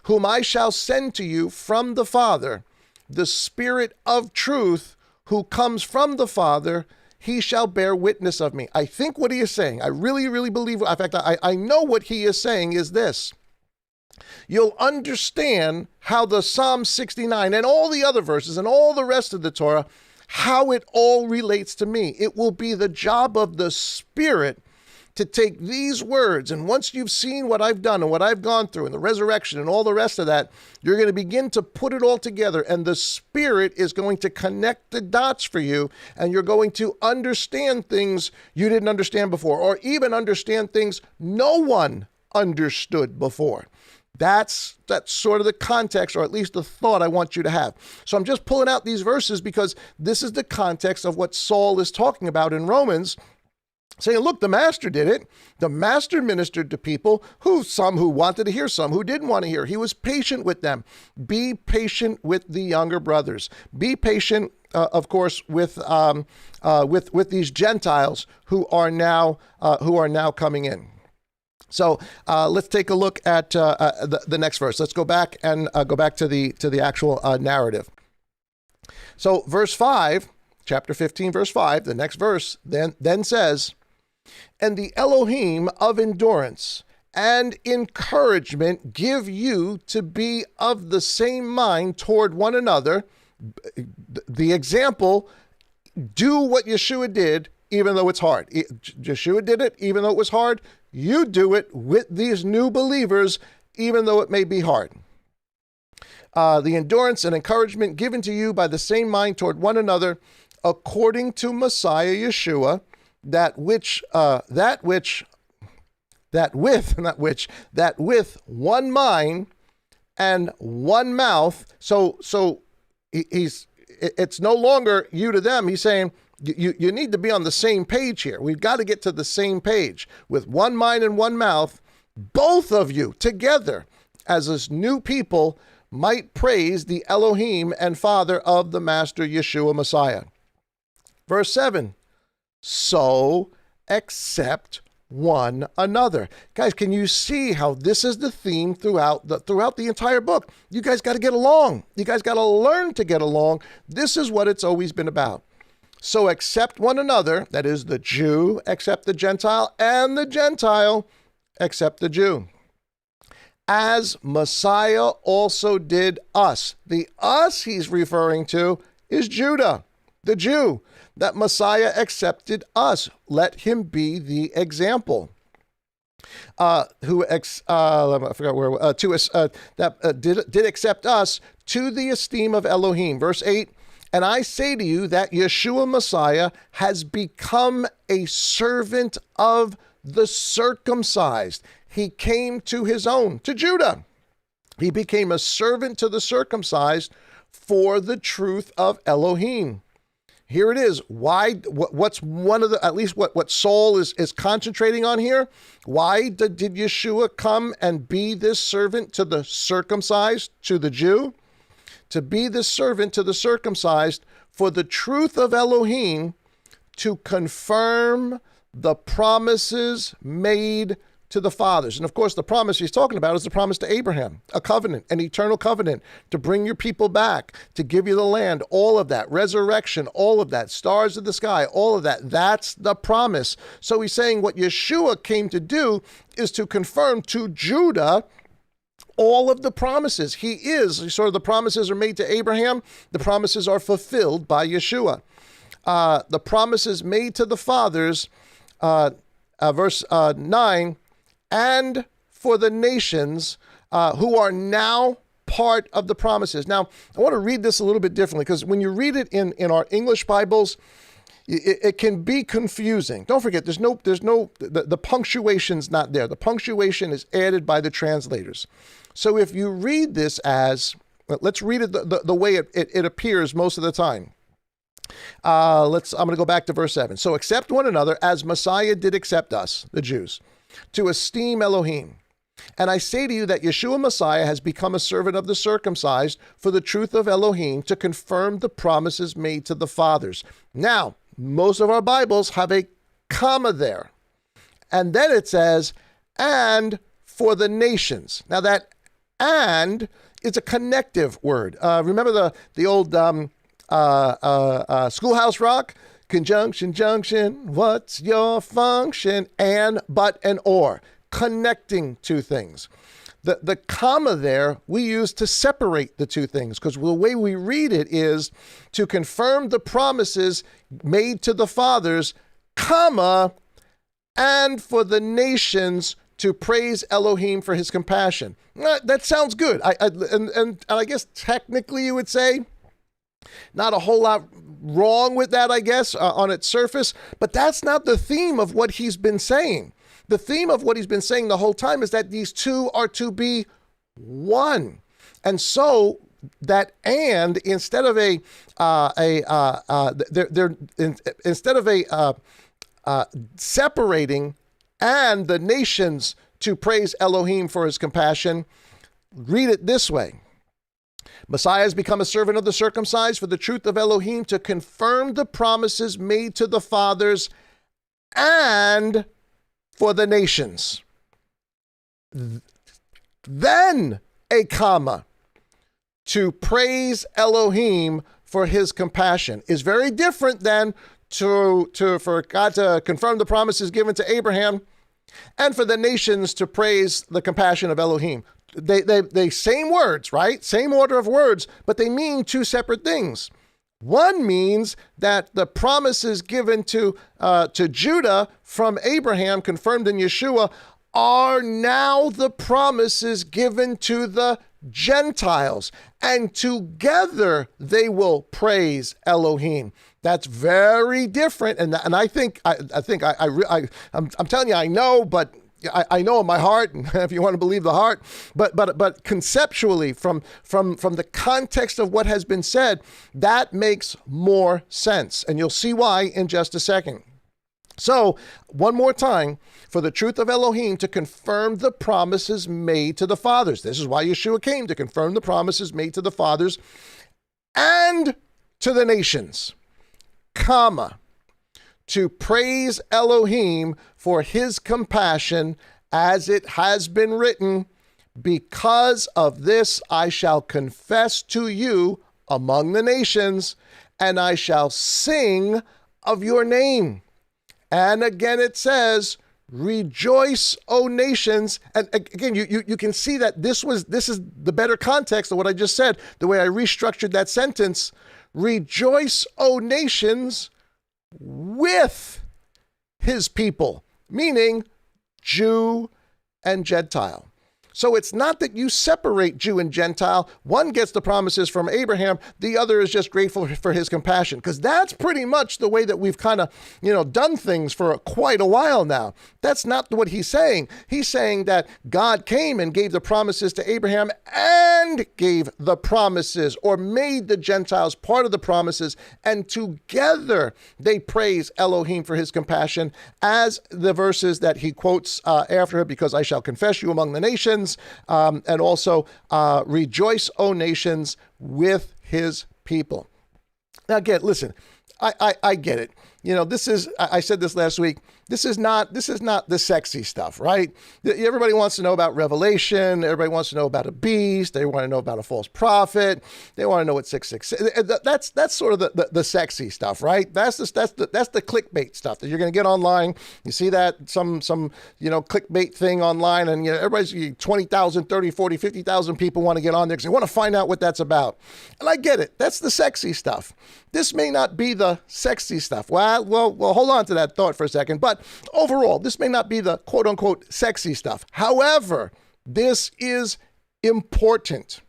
whom I shall send to you from the Father, the Spirit of truth who comes from the Father, he shall bear witness of me. I think what he is saying, I really, really believe, in fact, I know what he is saying is this. You'll understand how the Psalm 69 and all the other verses and all the rest of the Torah, how it all relates to me. It will be the job of the Spirit to take these words, and once you've seen what I've done and what I've gone through and the resurrection and all the rest of that, you're going to begin to put it all together, and the Spirit is going to connect the dots for you, and you're going to understand things you didn't understand before, or even understand things no one understood before. That's sort of the context, or at least the thought I want you to have. So I'm just pulling out these verses because this is the context of what Saul is talking about in Romans, saying, look, the master did it. The master ministered to people, some who wanted to hear, some who didn't want to hear. He was patient with them. Be patient with the younger brothers. Be patient, of course, with these Gentiles who are now coming in. So let's take a look at the next verse. Let's go back and go back to the actual narrative. So verse 5, chapter 15, verse 5, the next verse then says, and the Elohim of endurance and encouragement give you to be of the same mind toward one another. The example, do what Yeshua did, even though it's hard. Yeshua did it, even though it was hard. You do it with these new believers, even though it may be hard. The endurance and encouragement given to you by the same mind toward one another, according to Messiah Yeshua, that with one mind and one mouth. So it's no longer you to them. He's saying, you need to be on the same page here. We've got to get to the same page with one mind and one mouth, both of you together as this new people might praise the Elohim and Father of the Master Yeshua Messiah. Verse 7, so accept one another. Guys, can you see how this is the theme throughout the entire book? You guys got to get along. You guys got to learn to get along. This is what it's always been about. So accept one another, that is, the Jew accept the Gentile, and the Gentile accept the Jew, as Messiah also did us. The us he's referring to is Judah, the Jew, that Messiah accepted us. Let him be the example. Did accept us to the esteem of Elohim. Verse 8, and I say to you that Yeshua Messiah has become a servant of the circumcised. He came to his own, to Judah. He became a servant to the circumcised for the truth of Elohim. Here it is. Why? What's one of the, at least what Saul is concentrating on here? Why did Yeshua come and be this servant to the circumcised, to the Jew? to be the servant to the circumcised for the truth of Elohim, to confirm the promises made to the fathers. And of course, the promise he's talking about is the promise to Abraham, a covenant, an eternal covenant to bring your people back, to give you the land, all of that, resurrection, all of that, stars of the sky, all of that. That's the promise. So he's saying what Yeshua came to do is to confirm to Judah all of the promises. The promises are made to Abraham. The promises are fulfilled by Yeshua. The promises made to the fathers, verse 9, and for the nations who are now part of the promises. Now, I want to read this a little bit differently, because when you read it in our English Bibles, it can be confusing. Don't forget, the punctuation's not there. The punctuation is added by the translators. So if you read this as, let's read it the way it appears most of the time. I'm going to go back to verse 7. So accept one another as Messiah did accept us, the Jews, to esteem Elohim. And I say to you that Yeshua Messiah has become a servant of the circumcised for the truth of Elohim, to confirm the promises made to the fathers. Now, most of our Bibles have a comma there. And then it says, and for the nations. Now that and is a connective word. Remember the old Schoolhouse Rock? Conjunction, junction, what's your function? And, but, and or. Connecting two things. The comma there we use to separate the two things, because the way we read it is to confirm the promises made to the fathers, comma, and for the nations to praise Elohim for his compassion. That sounds good. And I guess technically you would say not a whole lot wrong with that, I guess, on its surface, but that's not the theme of what he's been saying. The theme of what he's been saying the whole time is that these two are to be one. And so that and instead of separating and the nations to praise Elohim for his compassion, read it this way. Messiah has become a servant of the circumcised for the truth of Elohim, to confirm the promises made to the fathers and for the nations. Then a comma, to praise Elohim for his compassion, is very different than for God to confirm the promises given to Abraham and for the nations to praise the compassion of Elohim. They same words, right? Same order of words, but they mean two separate things. One means that the promises given to Judah from Abraham, confirmed in Yeshua, are now the promises given to the Gentiles, and together they will praise Elohim. That's very different, and I think I'm telling you, I know, but I know in my heart, if you want to believe the heart, but conceptually, from the context of what has been said, that makes more sense, and you'll see why in just a second. So, one more time, for the truth of Elohim, to confirm the promises made to the fathers. This is why Yeshua came, to confirm the promises made to the fathers and to the nations, comma, to praise Elohim for his compassion, as it has been written, because of this I shall confess to you among the nations, and I shall sing of your name. And again it says, rejoice, O nations. And again, you can see that this is the better context of what I just said, the way I restructured that sentence. Rejoice, O nations, with his people, meaning Jew and Gentile. So it's not that you separate Jew and Gentile. One gets the promises from Abraham. The other is just grateful for his compassion, because that's pretty much the way that we've kind of, done things for quite a while now. That's not what he's saying. He's saying that God came and gave the promises to Abraham and gave the promises, or made the Gentiles part of the promises, and together they praise Elohim for his compassion, as the verses that he quotes after, because I shall confess you among the nations, nations, and also rejoice, O nations, with his people. Now, again, listen, I get it. This is, I said this last week, this is not the sexy stuff, right? Everybody wants to know about Revelation. Everybody wants to know about a beast. They want to know about a false prophet. They want to know what 666. That's sort of the sexy stuff, right? That's the clickbait stuff that you're going to get online. You see that some clickbait thing online, and everybody's 20,000, 30, 40, 50,000 people want to get on there because they want to find out what that's about. And I get it. That's the sexy stuff. This may not be the sexy stuff. Well, hold on to that thought for a second. But overall, this may not be the quote unquote sexy stuff. However, this is important.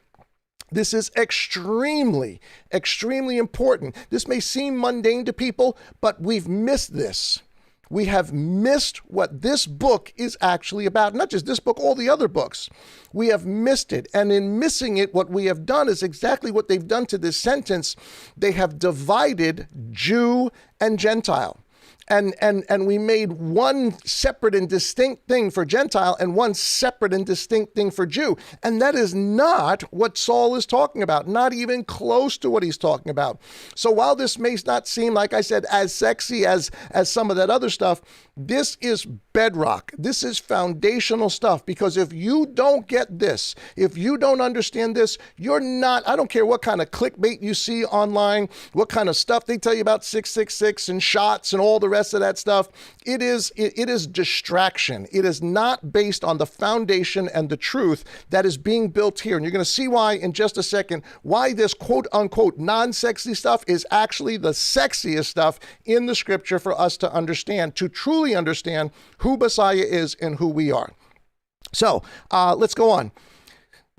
This is extremely, extremely important. This may seem mundane to people, but we've missed this. We have missed what this book is actually about. Not just this book, all the other books. We have missed it. And in missing it, what we have done is exactly what they've done to this sentence. They have divided Jew and Gentile. And we made one separate and distinct thing for Gentile and one separate and distinct thing for Jew. And that is not what Saul is talking about, not even close to what he's talking about. So while this may not seem, like I said, as sexy as some of that other stuff, this is bedrock. This is foundational stuff, because if you don't get this, if you don't understand this, you're not, I don't care what kind of clickbait you see online, what kind of stuff they tell you about 666 and shots and all the rest of that stuff. It is distraction. It is not based on the foundation and the truth that is being built here. And you're going to see why in just a second, why this quote unquote non-sexy stuff is actually the sexiest stuff in the scripture for us to understand, to truly understand who Messiah is and who we are. So let's go on.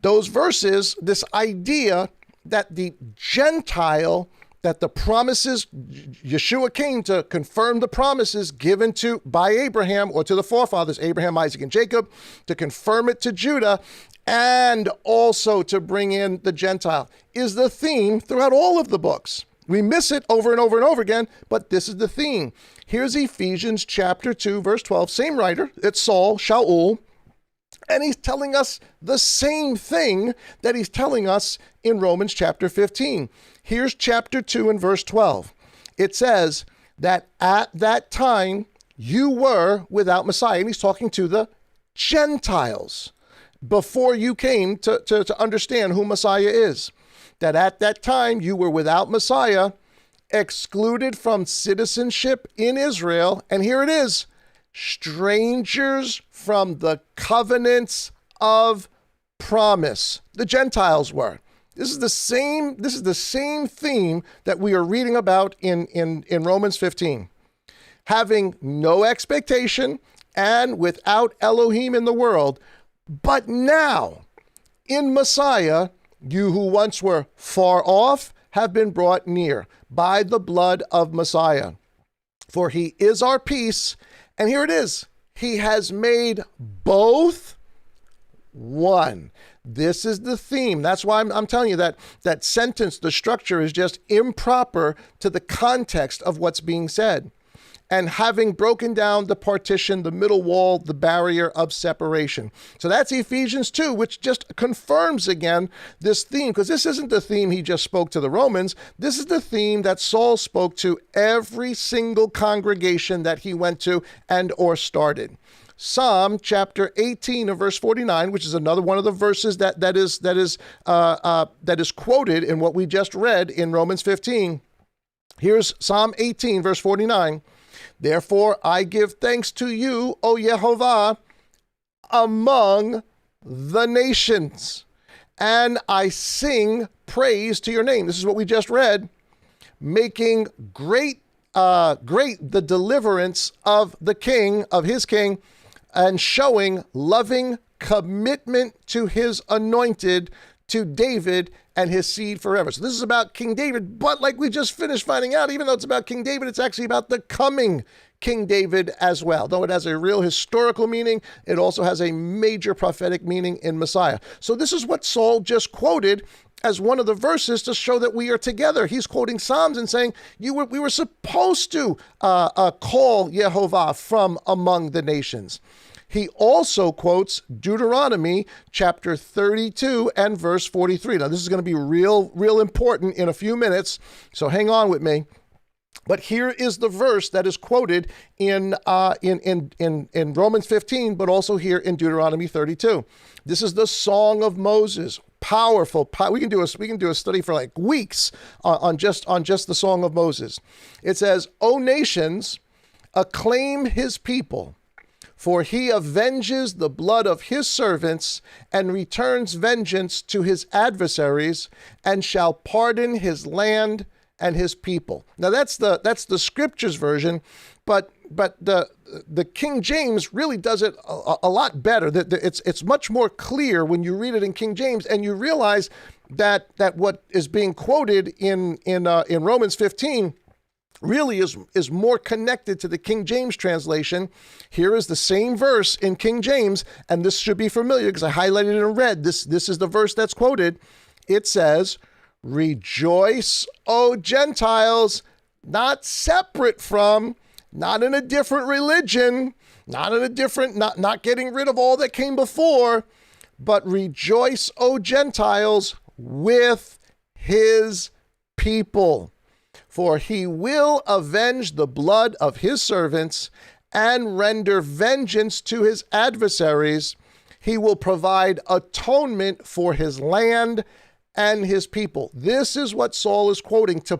Those verses, this idea that the Gentile, that the promises, Yeshua came to confirm the promises given by Abraham, or to the forefathers, Abraham, Isaac, and Jacob, to confirm it to Judah, and also to bring in the Gentile, is the theme throughout all of the books. We miss it over and over and over again, but this is the theme. Here's Ephesians chapter 2, verse 12. Same writer. It's Saul, Shaul. And he's telling us the same thing that he's telling us in Romans chapter 15. Here's chapter 2 and verse 12. It says that at that time you were without Messiah. And he's talking to the Gentiles before you came to understand who Messiah is. That at that time you were without Messiah, excluded from citizenship in Israel, and here it is, strangers from the covenants of promise. The Gentiles were. This is the same theme that we are reading about in Romans 15. Having no expectation and without Elohim in the world, but now in Messiah, you who once were far off have been brought near by the blood of Messiah. For he is our peace. And here it is. He has made both one. This is the theme. That's why I'm telling you that sentence, the structure is just improper to the context of what's being said. And having broken down the partition, the middle wall, the barrier of separation. So that's Ephesians 2, which just confirms again this theme, because this isn't the theme he just spoke to the Romans. This is the theme that Saul spoke to every single congregation that he went to and or started. Psalm chapter 18 and verse 49, which is another one of the verses that is quoted in what we just read in Romans 15. Here's Psalm 18, verse 49. Therefore, I give thanks to you, O Yehovah, among the nations, and I sing praise to your name. This is what we just read, making great the deliverance of the king, of his king, and showing loving commitment to his anointed, to David and his seed forever. So this is about King David, but like we just finished finding out, even though it's about King David, it's actually about the coming King David as well. Though it has a real historical meaning, it also has a major prophetic meaning in Messiah. So this is what Saul just quoted as one of the verses to show that we are together. He's quoting Psalms and saying, we were supposed to call Yehovah from among the nations. he also quotes Deuteronomy chapter 32 and verse 43. Now, this is going to be real important in a few minutes, so hang on with me. But here is the verse that is quoted in Romans 15, but also here in Deuteronomy 32. This is the Song of Moses. Powerful. We can do a study for like weeks on just the Song of Moses. It says, "O nations, acclaim his people, for he avenges the blood of his servants and returns vengeance to his adversaries, and shall pardon his land and his people." Now that's the scriptures version, but the King James really does it a lot better. It's much more clear when you read it in King James, and you realize that what is being quoted in Romans 15 really is more connected to the King James translation. Here is the same verse in King James, and this should be familiar because I highlighted it in red. This is the verse that's quoted. It says, "Rejoice, O Gentiles," not separate from, not in a different religion, not getting rid of all that came before, but rejoice, O Gentiles, with his people. For he will avenge the blood of his servants and render vengeance to his adversaries. He will provide atonement for his land and his people. This is what Saul is quoting to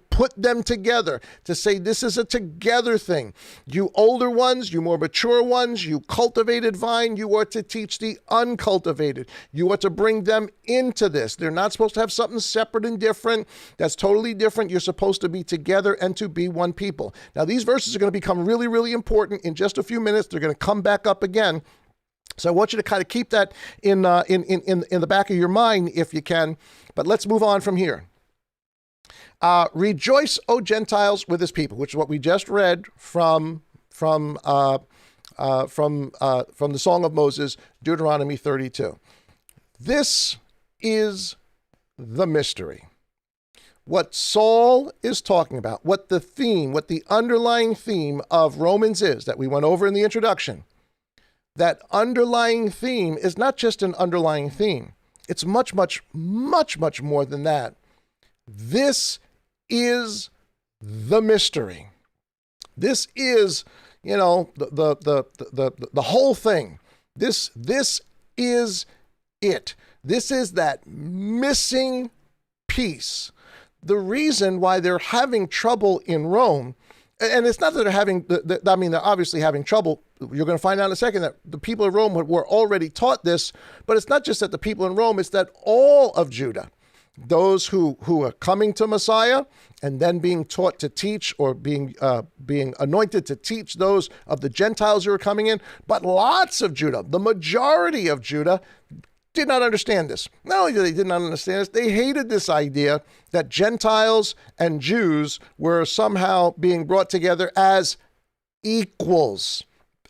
put them together, to say this is a together thing. You older ones, you more mature ones, you cultivated vine, you are to teach the uncultivated. You are to bring them into this. They're not supposed to have something separate and different. That's totally different. You're supposed to be together and to be one people. Now, these verses are going to become really important in just a few minutes. They're going to come back up again. So I want you to kind of keep that in the back of your mind if you can. But let's move on from here. Rejoice, O Gentiles, with his people, which is what we just read from the Song of Moses, Deuteronomy 32. This is the mystery. What Saul is talking about, what the underlying theme of Romans is that we went over in the introduction. That underlying theme is not just an underlying theme. It's much more than that. This is the mystery. This is, the whole thing. This is it. This is that missing piece. The reason why they're having trouble in Rome, and it's not that they're obviously having trouble. You're going to find out in a second that the people of Rome were already taught this, but it's not just that the people in Rome, it's that all of Judah, those who are coming to Messiah and then being taught to teach or being anointed to teach those of the Gentiles who are coming in, but lots of Judah, the majority of Judah, did not understand this. Not only did they not understand this, they hated this idea that Gentiles and Jews were somehow being brought together as equals,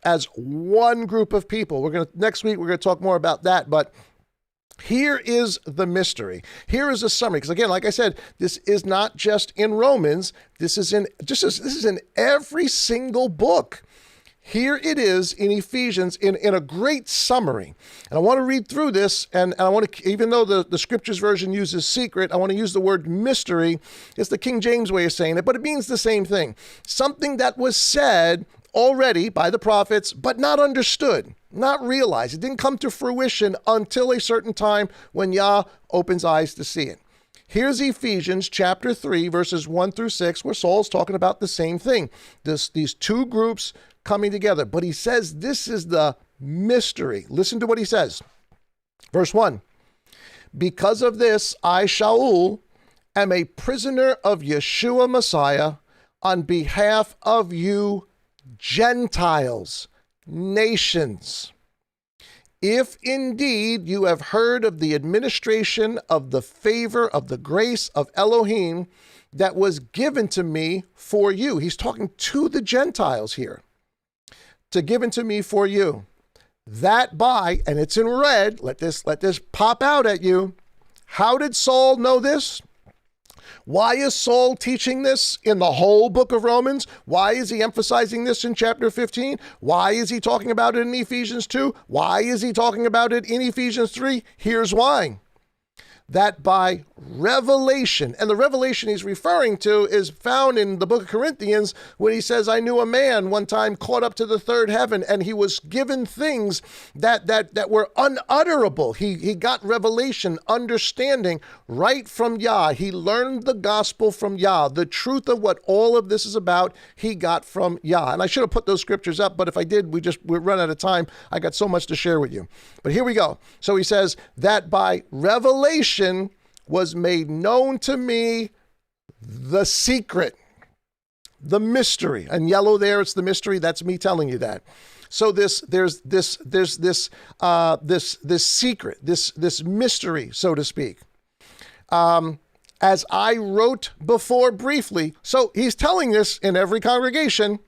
as one group of people. Next week, we're going to talk more about that, but here is the mystery. Here is a summary. Because again, like I said, this is not just in Romans. This is in every single book. Here it is in Ephesians in a great summary. And I want to read through this, and I want to, even though the scriptures version uses secret, I want to use the word mystery. It's the King James way of saying it, but it means the same thing. Something that was said already by the prophets, but not understood, not realized. It didn't come to fruition until a certain time when Yah opens eyes to see it. Here's Ephesians chapter 3, verses 1 through 6, where Saul's talking about the same thing. These two groups coming together. But he says this is the mystery. Listen to what he says. Verse 1. Because of this, I, Shaul, am a prisoner of Yeshua Messiah on behalf of you Gentiles, nations. If indeed you have heard of the administration of the favor of the grace of Elohim that was given to me for you. He's talking to the Gentiles here. To given to me for you. That by, and it's in red, let this pop out at you. How did Saul know this? Why is Saul teaching this in the whole book of Romans? Why is he emphasizing this in chapter 15? Why is he talking about it in Ephesians 2? Why is he talking about it in Ephesians 3? Here's why. That by revelation, and the revelation he's referring to is found in the book of Corinthians, when he says, I knew a man one time caught up to the third heaven, and he was given things that were unutterable. He got revelation, understanding right from Yah. He learned the gospel from Yah. The truth of what all of this is about, he got from Yah. And I should have put those scriptures up, but if I did, we'd run out of time. I got so much to share with you. But here we go. So he says that by revelation, was made known to me the secret, the mystery. And yellow there, it's the mystery. That's me telling you that. So there's this secret, this mystery, so to speak. As I wrote before briefly. So he's telling this in every congregation.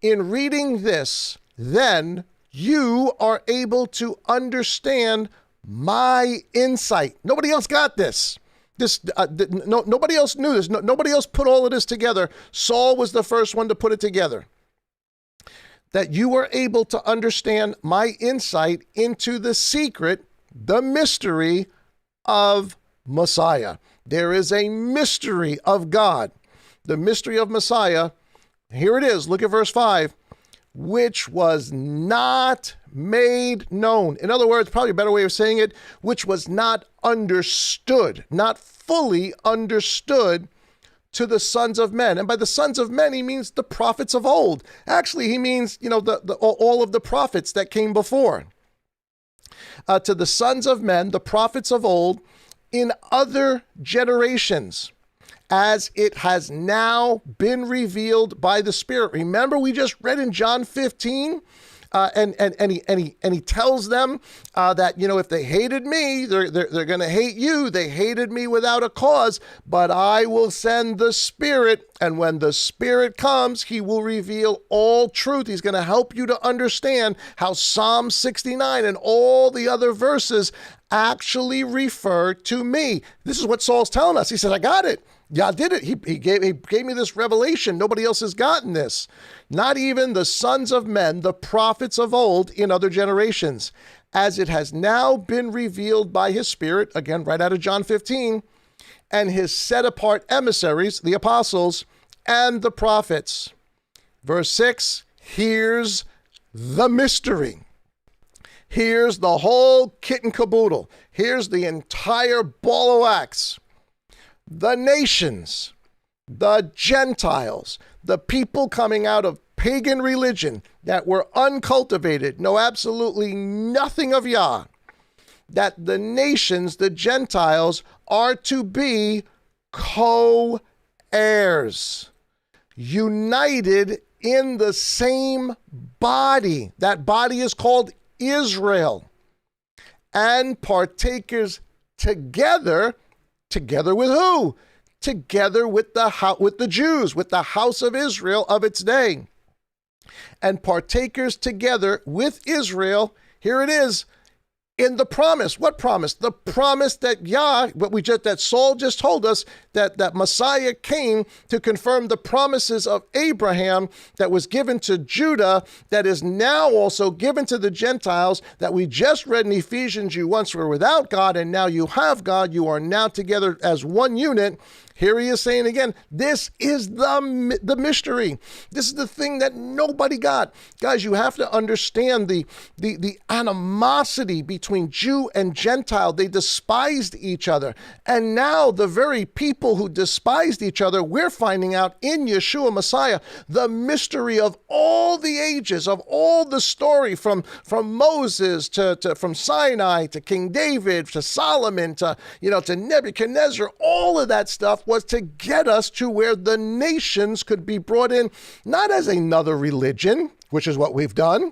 In reading this, then you are able to understand my insight. Nobody else got this. Nobody else knew this. Nobody else put all of this together. Saul was the first one to put it together. That you were able to understand my insight into the secret, the mystery of Messiah. There is a mystery of God. The mystery of Messiah. Here it is. Look at verse 5. Which was not made known. In other words, probably a better way of saying it, which was not understood, not fully understood to the sons of men. And by the sons of men, he means the prophets of old. Actually, he means, all of the prophets that came before. To the sons of men, the prophets of old, in other generations, as it has now been revealed by the Spirit. Remember, we just read in John 15, and he tells them that, if they hated me, they're going to hate you. They hated me without a cause, but I will send the Spirit, and when the Spirit comes, he will reveal all truth. He's going to help you to understand how Psalm 69 and all the other verses actually refer to me. This is what Saul's telling us. He said, I got it. Yeah, I did it. He gave me this revelation. Nobody else has gotten this. Not even the sons of men, the prophets of old in other generations, as it has now been revealed by his Spirit, again, right out of John 15, and his set apart emissaries, the apostles and the prophets. Verse 6, here's the mystery. Here's the whole kit and caboodle. Here's the entire ball of wax. The nations, the Gentiles, the people coming out of pagan religion that were uncultivated, know absolutely nothing of Yah, that the nations, the Gentiles, are to be co-heirs, united in the same body. That body is called Israel, and partakers together with who? Together with the Jews, with the house of Israel of its day. And partakers together with Israel, here it is, in the promise. What promise? The promise that that Saul just told us, that Messiah came to confirm the promises of Abraham that was given to Judah, that is now also given to the Gentiles, that we just read in Ephesians, you once were without God and now you have God. You are now together as one unit. Here he is saying again, this is the mystery. This is the thing that nobody got. Guys, you have to understand the animosity between Jew and Gentile. They despised each other. And now the very people who despised each other, we're finding out in Yeshua Messiah, the mystery of all the ages, of all the story from Moses from Sinai to King David to Solomon to Nebuchadnezzar. All of that stuff was to get us to where the nations could be brought in, not as another religion, which is what we've done,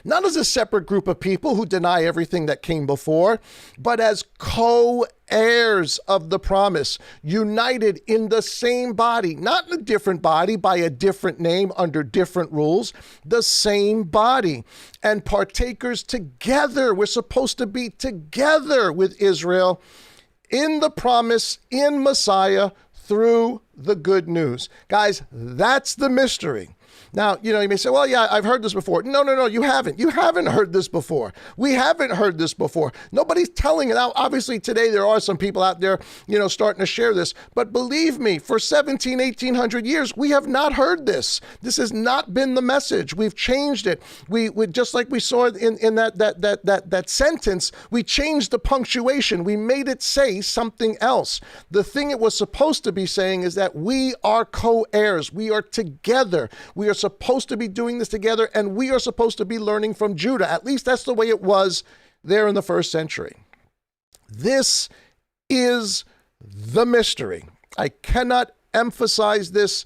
not as a separate group of people who deny everything that came before, but as co-heirs of the promise, united in the same body, not in a different body by a different name under different rules, the same body, and partakers together. We're supposed to be together with Israel in the promise in Messiah through the good news. Guys, that's the mystery. Now, you may say, well, yeah, I've heard this before. No, you haven't. You haven't heard this before. We haven't heard this before. Nobody's telling it. Now, obviously, today there are some people out there, starting to share this. But believe me, for 1800 years, we have not heard this. This has not been the message. We've changed it. We just like we saw in that sentence, we changed the punctuation. We made it say something else. The thing it was supposed to be saying is that we are co-heirs. We are together. We are supposed to be doing this together, and we are supposed to be learning from Judah. At least that's the way it was there in the first century. This is the mystery. I cannot emphasize this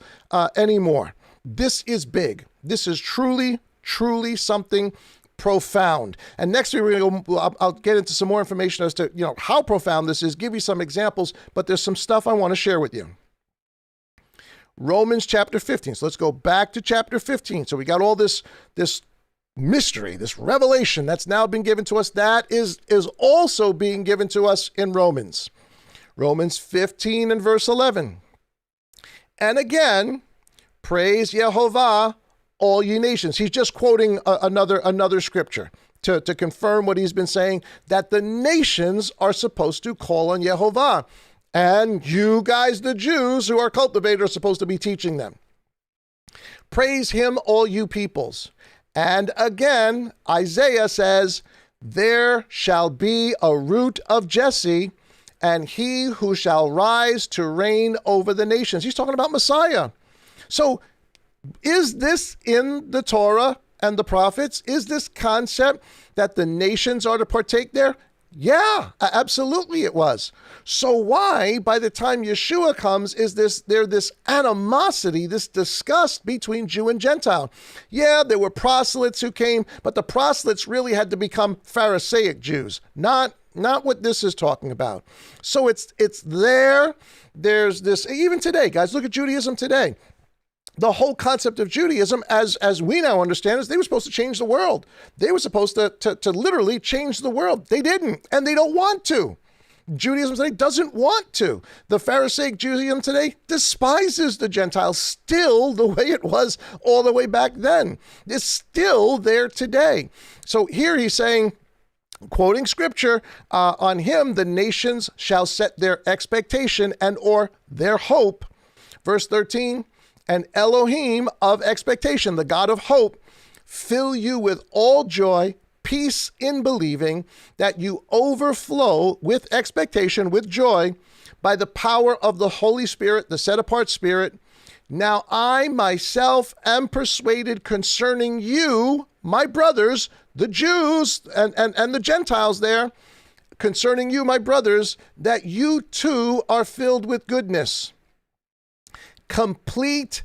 anymore. This is big. This is truly, truly something profound. And next week, I'll get into some more information as to how profound this is, give you some examples, but there's some stuff I want to share with you. Romans chapter 15. So let's go back to chapter 15. So we got all this mystery, this revelation that's now been given to us. That is also being given to us in Romans. Romans 15 and verse 11. And again, praise Yehovah, all ye nations. He's just quoting another scripture to confirm what he's been saying, that the nations are supposed to call on Yehovah. And you guys, the Jews who are cultivators, are supposed to be teaching them. Praise him, all you peoples. And again, Isaiah says, there shall be a root of Jesse, and he who shall rise to reign over the nations. He's talking about Messiah. So is this in the Torah and the prophets? Is this concept that the nations are to partake there? Yeah, absolutely it was. So why, by the time Yeshua comes, is there this animosity, this disgust between Jew and Gentile? Yeah, there were proselytes who came, but the proselytes really had to become Pharisaic Jews, not what this is talking about. So it's there. There's this, even today, guys, look at Judaism today. The whole concept of Judaism, as we now understand, is they were supposed to change the world. They were supposed to literally change the world. They didn't, and they don't want to. Judaism today doesn't want to. The Pharisaic Judaism today despises the Gentiles, still the way it was all the way back then. It's still there today. So here he's saying, quoting scripture, on him the nations shall set their expectation and or their hope. Verse 13, and Elohim of expectation, the God of hope, fill you with all joy, peace in believing, that you overflow with expectation, with joy, by the power of the Holy Spirit, the set-apart Spirit. Now I myself am persuaded concerning you, my brothers, the Jews and the Gentiles there, concerning you, my brothers, that you too are filled with goodness, complete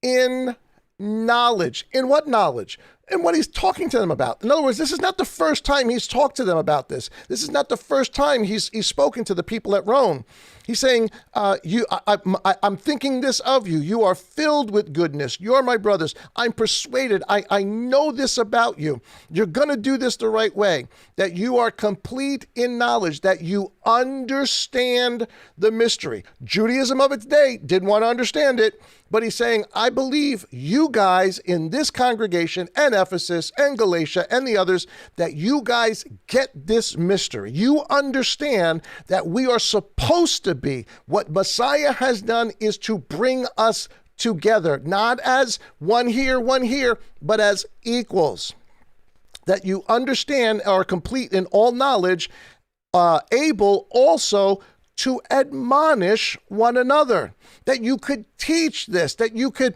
in knowledge. In what knowledge? And what he's talking to them about. In other words, this is not the first time he's talked to them about this. This is not the first time he's spoken to the people at Rome. He's saying, I'm thinking this of you. You are filled with goodness. You're my brothers. I'm persuaded. I know this about you. You're going to do this the right way. That you are complete in knowledge. That you understand the mystery. Judaism of its day didn't want to understand it. But he's saying, I believe you guys in this congregation and Ephesus and Galatia and the others, that you guys get this mystery. You understand that we are supposed to be. What Messiah has done is to bring us together, not as one here, but as equals. That you understand, are complete in all knowledge, able also to admonish one another, that you could teach this, that you could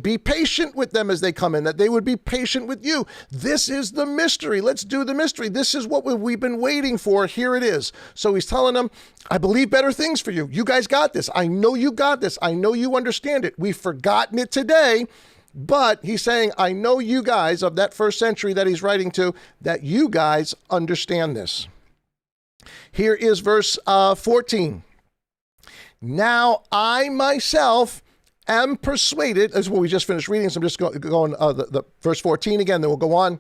be patient with them as they come in, that they would be patient with you. This is the mystery. Let's do the mystery. This is what we've been waiting for. Here it is. So he's telling them, I believe better things for you. You guys got this. I know you got this. I know you understand it. We've forgotten it today. But he's saying, I know you guys of that first century that he's writing to, that you guys understand this. Here is verse 14. Now I myself am persuaded, as what we just finished reading, so I'm just going the verse 14 again, then we'll go on.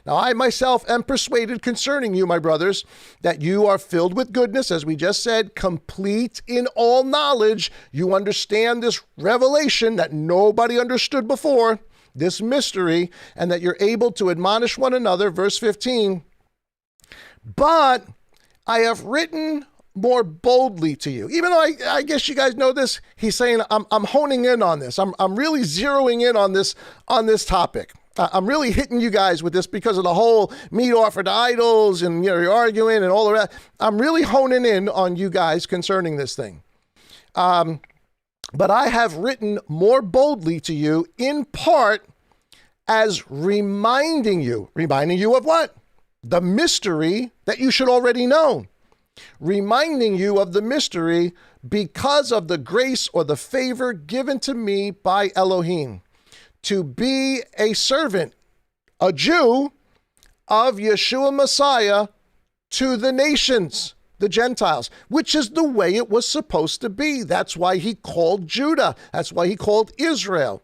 Now I myself am persuaded concerning you, my brothers, that you are filled with goodness, as we just said, complete in all knowledge. You understand this revelation that nobody understood before, this mystery, and that you're able to admonish one another. Verse 15, but I have written more boldly to you. Even though I guess you guys know this, he's saying, I'm honing in on this. I'm really zeroing in on this topic. I'm really hitting you guys with this because of the whole meat offered to idols and, you're arguing and all of that. I'm really honing in on you guys concerning this thing. But I have written more boldly to you in part as reminding you of what? The mystery that you should already know. Reminding you of the mystery because of the grace or the favor given to me by Elohim, to be a servant, a Jew of Yeshua Messiah to the nations, the Gentiles, which is the way it was supposed to be. That's why he called Judah. That's why he called Israel,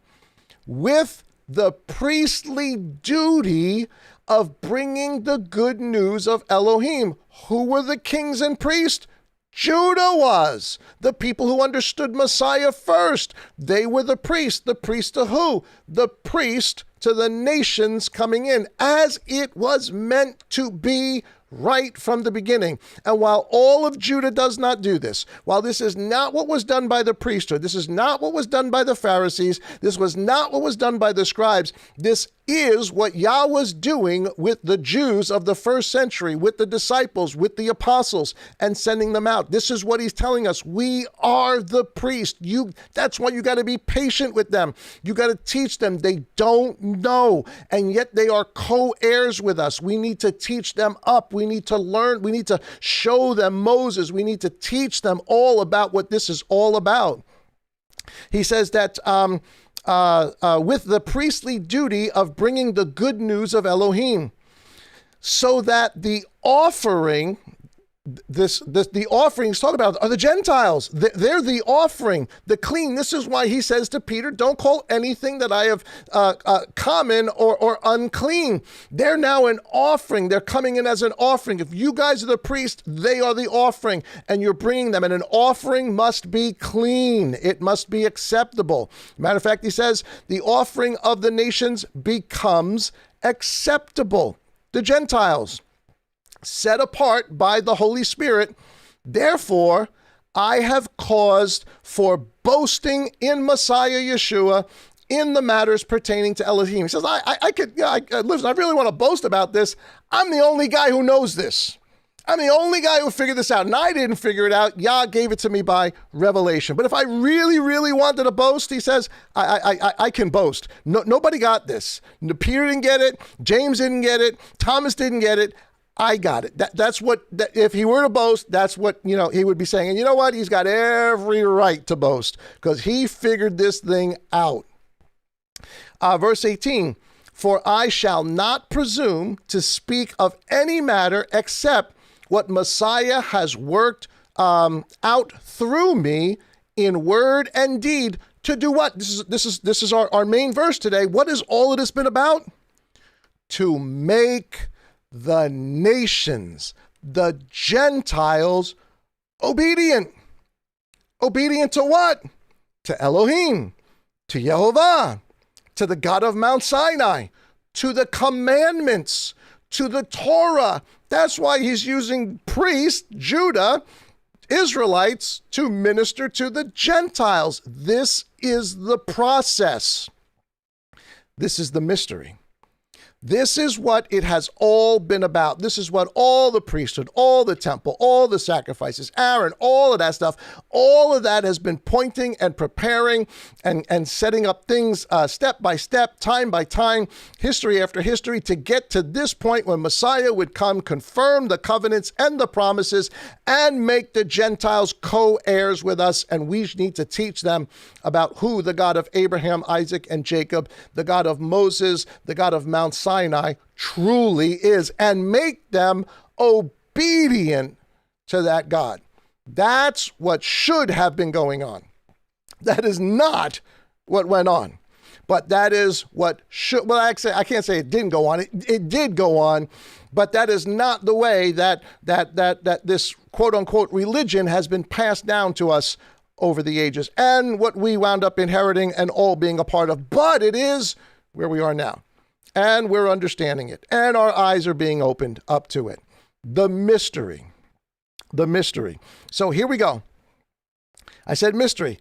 with the priestly duty of bringing the good news of Elohim. Who were the kings and priests? Judah was. The people who understood Messiah first. They were the priests. The priest to who? The priest to the nations coming in, as it was meant to be right from the beginning. And while all of Judah does not do this, while this is not what was done by the priesthood, this is not what was done by the Pharisees, this was not what was done by the scribes, this is what Yah was doing with the Jews of the first century, with the disciples, with the apostles, and sending them out. This is what he's telling us. We are the priest. That's why you got to be patient with them. You got to teach them. They don't know, and yet they are co-heirs with us. We need to teach them up. We need to learn. We need to show them Moses. We need to teach them all about what this is all about. He says that with the priestly duty of bringing the good news of Elohim, so that the offering, the offerings talk about are the Gentiles. They're the offering, the clean. This is why he says to Peter, don't call anything that I have common or unclean. They're now an offering. They're coming in as an offering. If you guys are the priest, they are the offering, and you're bringing them. And an offering must be clean. It must be acceptable. Matter of fact, he says the offering of the nations becomes acceptable. The Gentiles, set apart by the Holy Spirit. Therefore, I have caused for boasting in Messiah Yeshua in the matters pertaining to Elohim. He says, listen, I really want to boast about this. I'm the only guy who knows this. I'm the only guy who figured this out, and I didn't figure it out. Yah gave it to me by revelation. But if I really, really wanted to boast, he says, I can boast. Nobody got this. Peter didn't get it. James didn't get it. Thomas didn't get it. I got it. That's what, if he were to boast, that's what, he would be saying. And you know what? He's got every right to boast because he figured this thing out. Verse 18, for I shall not presume to speak of any matter except what Messiah has worked out through me in word and deed to do what? This is our main verse today. What has all of this been about? To make the nations, the Gentiles, obedient. Obedient to what? To Elohim, to Yehovah, to the God of Mount Sinai, to the commandments, to the Torah. That's why he's using priests, Judah, Israelites, to minister to the Gentiles. This is the process. This is the mystery. This is what it has all been about. This is what all the priesthood, all the temple, all the sacrifices, Aaron, all of that stuff, all of that has been pointing and preparing and setting up things step by step, time by time, history after history, to get to this point when Messiah would come, confirm the covenants and the promises, and make the Gentiles co-heirs with us. And we need to teach them about who the God of Abraham, Isaac, and Jacob, the God of Moses, the God of Mount Sinai truly is, and make them obedient to that God. That's what should have been going on. That is not what went on. But that is what should, well, actually, I can't say it didn't go on. It did go on, but that is not the way that this quote unquote religion has been passed down to us over the ages and what we wound up inheriting and all being a part of. But it is where we are now, and we're understanding it, and our eyes are being opened up to it. The mystery. So here we go. I said mystery.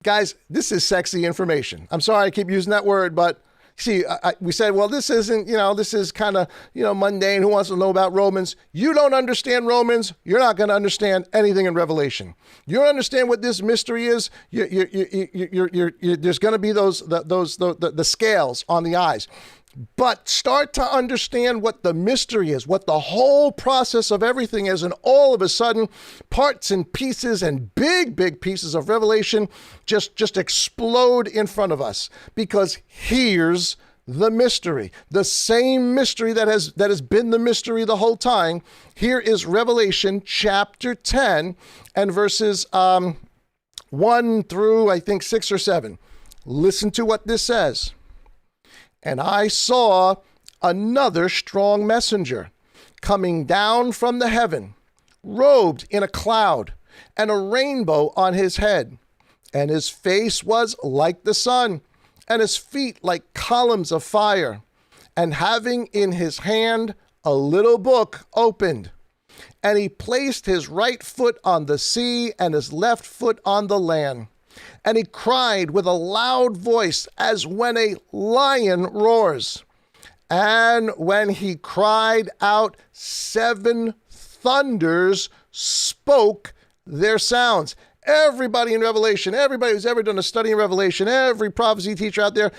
Guys, this is sexy information. I'm sorry I keep using that word, but see, we said, well, this isn't, this is kind of, mundane. Who wants to know about Romans? You don't understand Romans. You're not going to understand anything in Revelation. You don't understand what this mystery is. There's going to be the scales on the eyes. But start to understand what the mystery is, what the whole process of everything is, and all of a sudden, parts and pieces and big pieces of Revelation just explode in front of us. Because here's the mystery, the same mystery that has been the mystery the whole time. Here is Revelation chapter 10 and verses 1 through, I think, 6 or 7. Listen to what this says. And I saw another strong messenger coming down from the heaven, robed in a cloud, and a rainbow on his head. And his face was like the sun, and his feet like columns of fire. And having in his hand a little book opened. And he placed his right foot on the sea and his left foot on the land. And he cried with a loud voice as when a lion roars. And when he cried out, 7 thunders spoke their sounds. Everybody in Revelation, everybody who's ever done a study in Revelation, every prophecy teacher out there,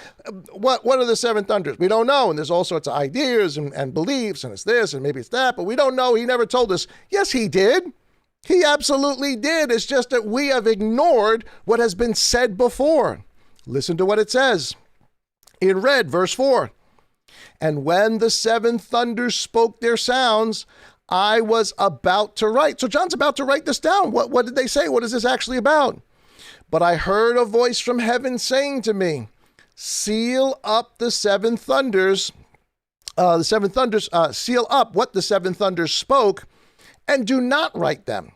what are the 7 thunders? We don't know. And there's all sorts of ideas and beliefs, and it's this and maybe it's that, but we don't know. He never told us. Yes, he did. He absolutely did. It's just that we have ignored what has been said before. Listen to what it says. In red, verse 4. And when the 7 thunders spoke their sounds, I was about to write. So John's about to write this down. What did they say? What is this actually about? But I heard a voice from heaven saying to me, seal up the 7 thunders. Seal up what the 7 thunders spoke, and do not write them.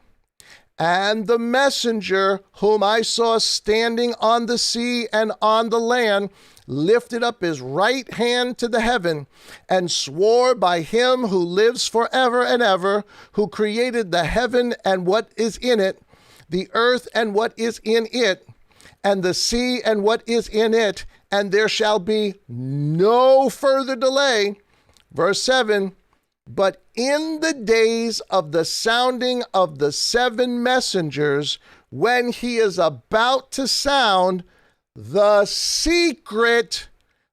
And the messenger whom I saw standing on the sea and on the land lifted up his right hand to the heaven and swore by him who lives forever and ever, who created the heaven and what is in it, the earth and what is in it, and the sea and what is in it, and there shall be no further delay. Verse 7. But in the days of the sounding of the 7 messengers, when he is about to sound, the secret,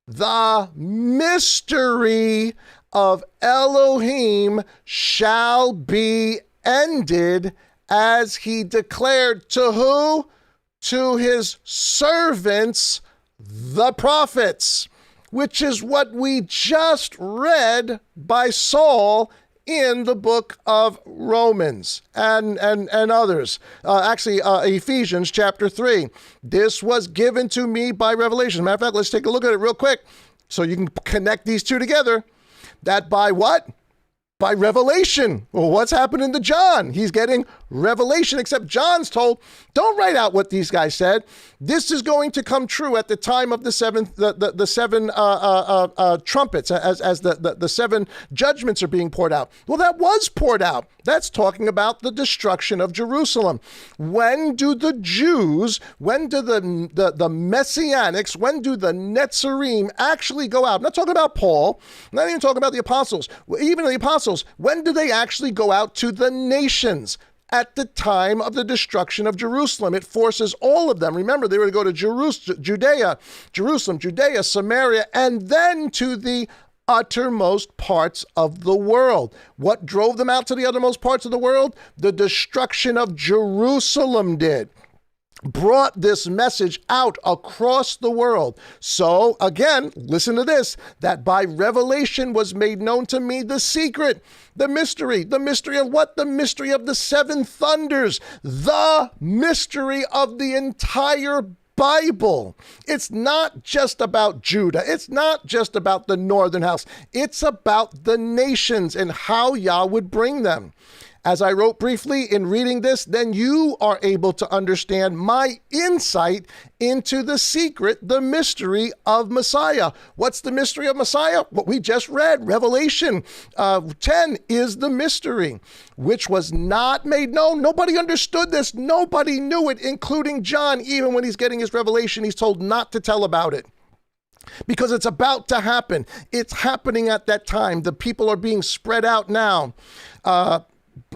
the mystery of Elohim shall be ended, as he declared to who? To his servants, the prophets. Which is what we just read by Saul in the book of Romans and others. Ephesians chapter 3. This was given to me by revelation. As a matter of fact, let's take a look at it real quick so you can connect these two together. That by what? By revelation. Well, what's happening to John? He's getting revelation, except John's told, don't write out what these guys said. This is going to come true at the time of the 7 trumpets, as the 7 judgments are being poured out. Well, that was poured out. That's talking about the destruction of Jerusalem. When do the Jews, when do the Messianics, when do the Netzarim actually go out? I'm not talking about Paul. I'm not even talking about the apostles. Even the apostles, when do they actually go out to the nations? At the time of the destruction of Jerusalem. It forces all of them. Remember, they were to go to Jerusalem, Judea, Samaria, and then to the uttermost parts of the world. What drove them out to the uttermost parts of the world? The destruction of Jerusalem did. Brought this message out across the world. So again, listen to this, that by revelation was made known to me the secret, the mystery of what? The mystery of the 7 thunders, the mystery of the entire Bible. It's not just about Judah. It's not just about the northern house. It's about the nations and how Yah would bring them. As I wrote briefly in reading this, then you are able to understand my insight into the secret, the mystery of Messiah. What's the mystery of Messiah? What we just read, Revelation 10 is the mystery, which was not made known. Nobody understood this. Nobody knew it, including John. Even when he's getting his revelation, he's told not to tell about it. Because it's about to happen. It's happening at that time. The people are being spread out now.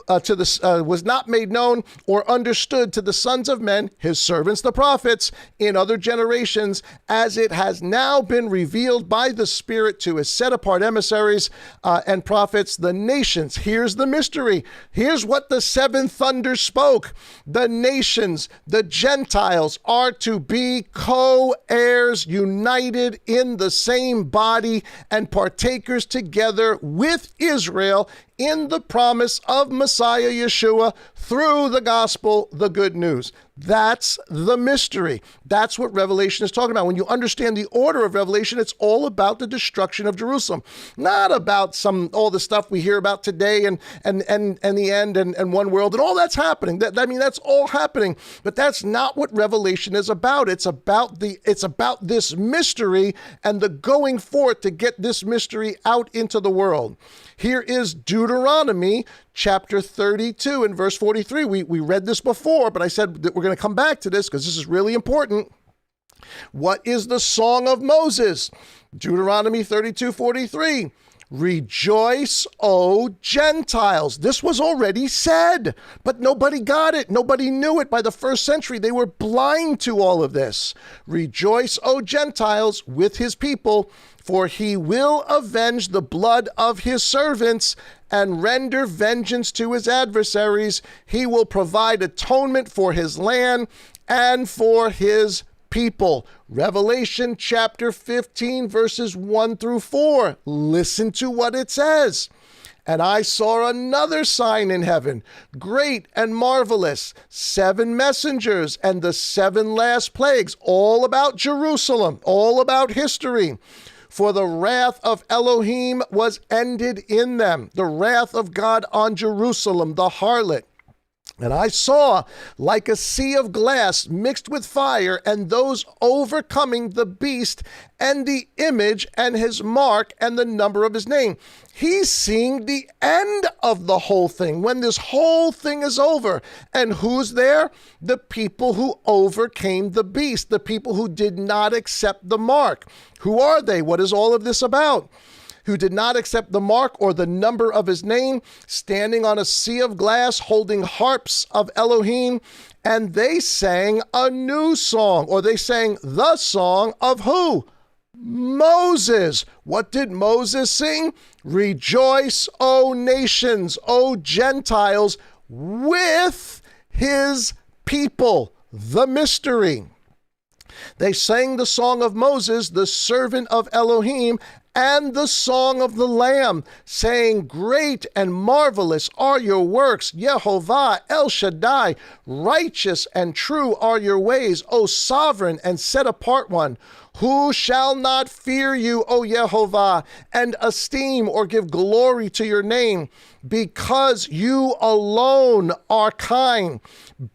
Was not made known or understood to the sons of men, his servants, the prophets, in other generations, as it has now been revealed by the Spirit to his set apart emissaries and prophets, the nations. Here's the mystery. Here's what the seven thunders spoke. The nations, the Gentiles, are to be co-heirs, united in the same body and partakers together with Israel in the promise of Messiah Yeshua through the gospel, the good news. That's the mystery. That's what Revelation is talking about. When you understand the order of Revelation, it's all about the destruction of Jerusalem, not about all the stuff we hear about today and the end and one world and all that's happening. That's all happening, but that's not what Revelation is about. It's about this mystery and the going forth to get this mystery out into the world. Here is Deuteronomy chapter 32 and verse 43. We read this before, but I said that we're going to come back to this because this is really important. What is the song of Moses? Deuteronomy 32:43. Rejoice, O Gentiles. This was already said, but nobody got it. Nobody knew it by the first century. They were blind to all of this. Rejoice, O Gentiles, with his people, for he will avenge the blood of his servants and render vengeance to his adversaries. He will provide atonement for his land and for his people. Revelation chapter 15, verses 1 through 4. Listen to what it says. And I saw another sign in heaven, great and marvelous, 7 messengers and the 7 last plagues, all about Jerusalem, all about history. For the wrath of Elohim was ended in them, the wrath of God on Jerusalem, the harlot. And I saw like a sea of glass mixed with fire, and those overcoming the beast and the image and his mark and the number of his name. He's seeing the end of the whole thing, when this whole thing is over. And who's there? The people who overcame the beast, the people who did not accept the mark. Who are they? What is all of this about? Who did not accept the mark or the number of his name, standing on a sea of glass, holding harps of Elohim, and they sang a new song, or they sang the song of who? Moses. What did Moses sing? Rejoice, O nations, O Gentiles, with his people. The mystery. They sang the song of Moses, the servant of Elohim, and the song of the Lamb, saying, great and marvelous are your works, Yehovah El Shaddai. Righteous and true are your ways, O sovereign and set apart one. Who shall not fear you, O Yehovah, and esteem or give glory to your name? Because you alone are kind,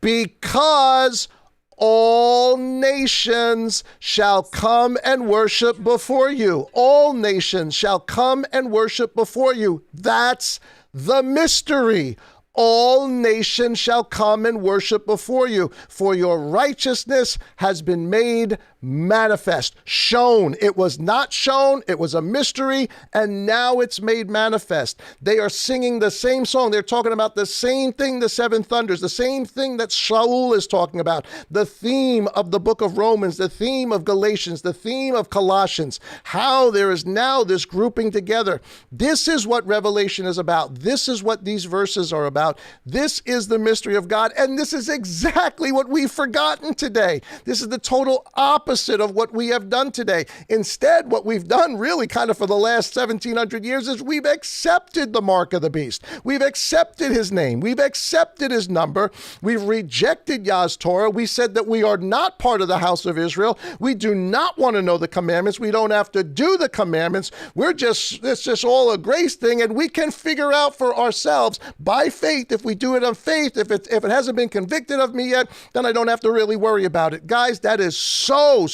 because all nations shall come and worship before you. All nations shall come and worship before you. That's the mystery. All nations shall come and worship before you, for your righteousness has been made manifest, shown. It was not shown, it was a mystery, and now it's made manifest. They are singing the same song. They're talking about the same thing, the 7 thunders, the same thing that Shaul is talking about, the theme of the book of Romans, the theme of Galatians, the theme of Colossians, how there is now this grouping together. This is what Revelation is about. This is what these verses are about. about. This is the mystery of God, and this is exactly what we've forgotten today. This is the total opposite of what we have done today. Instead, what we've done really kind of for the last 1700 years is we've accepted the mark of the beast. We've accepted his name. We've accepted his number. We've rejected Yah's Torah. We said that we are not part of the house of Israel. We do not want to know the commandments. We don't have to do the commandments. It's just all a grace thing, and we can figure out for ourselves by faith. If we do it on faith, if it hasn't been convicted of me yet, then I don't have to really worry about it. Guys, that is so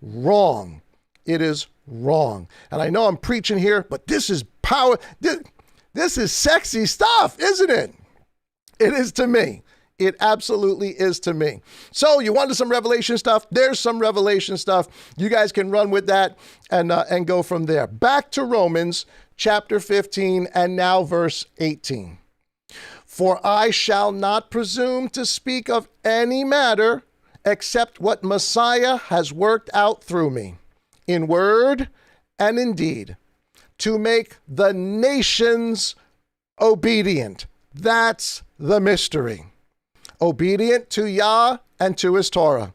wrong. It is wrong. And I know I'm preaching here, but this is power. This is sexy stuff, isn't it? It is to me. It absolutely is to me. So you wanted some Revelation stuff? There's some Revelation stuff. You guys can run with that and go from there. Back to Romans chapter 15 and now verse 18. For I shall not presume to speak of any matter except what Messiah has worked out through me, in word and in deed, to make the nations obedient. That's the mystery. Obedient to Yah and to his Torah.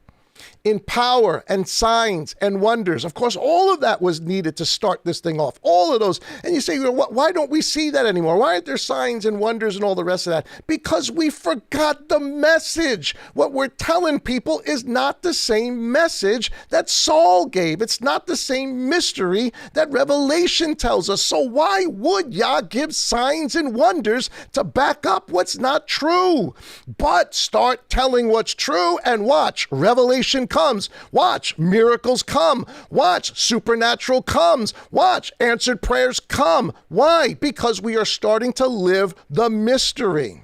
In power and signs and wonders. Of course, all of that was needed to start this thing off. All of those. And you say, why don't we see that anymore? Why aren't there signs and wonders and all the rest of that? Because we forgot the message. What we're telling people is not the same message that Saul gave. It's not the same mystery that Revelation tells us. So why would Yah give signs and wonders to back up what's not true? But start telling what's true and watch. Revelation comes. Watch, miracles come. Watch, supernatural comes. Watch, answered prayers come. Why? Because we are starting to live the mystery.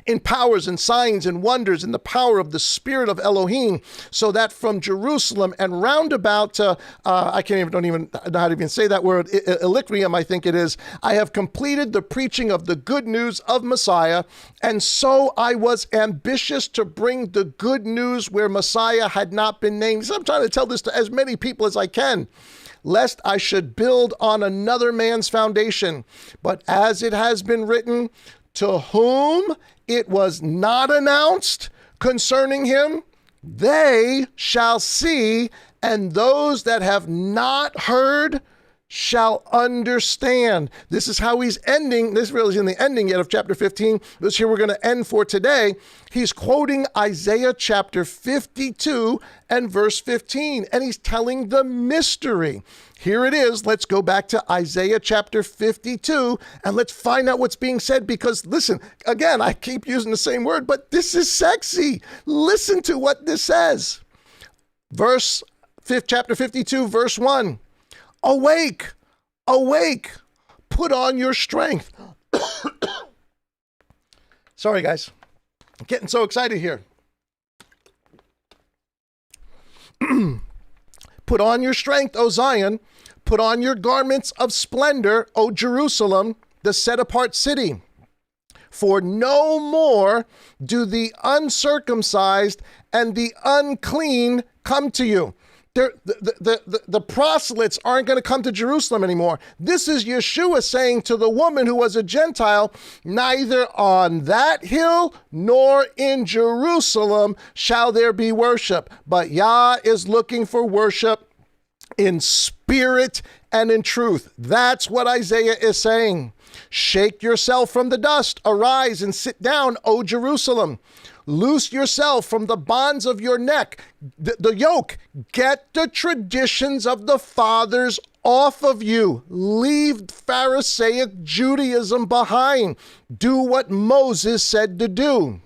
In powers and signs and wonders in the power of the Spirit of Elohim, so that from Jerusalem and roundabout to, don't even know how to even say that word, Ilicrium, I think it is, I have completed the preaching of the good news of Messiah, and so I was ambitious to bring the good news where Messiah had not been named. So I'm trying to tell this to as many people as I can, lest I should build on another man's foundation. But as it has been written, to whom it was not announced concerning him, they shall see, and those that have not heard shall understand. This is how he's ending. This really isn't the ending yet of chapter 15. This here we're going to end for today. He's quoting Isaiah chapter 52 and verse 15, and he's telling the mystery. Here it is. Let's go back to Isaiah chapter 52 and let's find out what's being said, because listen, again, I keep using the same word, but this is sexy. Listen to what this says. Chapter 52, verse 1. Awake, awake, put on your strength. Sorry, guys. I'm getting so excited here. Put on your strength, O Zion. Put on your garments of splendor, O Jerusalem, the set-apart city. For no more do the uncircumcised and the unclean come to you. The proselytes aren't going to come to Jerusalem anymore. This is Yeshua saying to the woman who was a Gentile, neither on that hill nor in Jerusalem shall there be worship. But Yah is looking for worship in spirit and in truth. That's what Isaiah is saying. Shake yourself from the dust. Arise and sit down, O Jerusalem. Loose yourself from the bonds of your neck, the yoke. Get the traditions of the fathers off of you. Leave Pharisaic Judaism behind. Do what Moses said to do.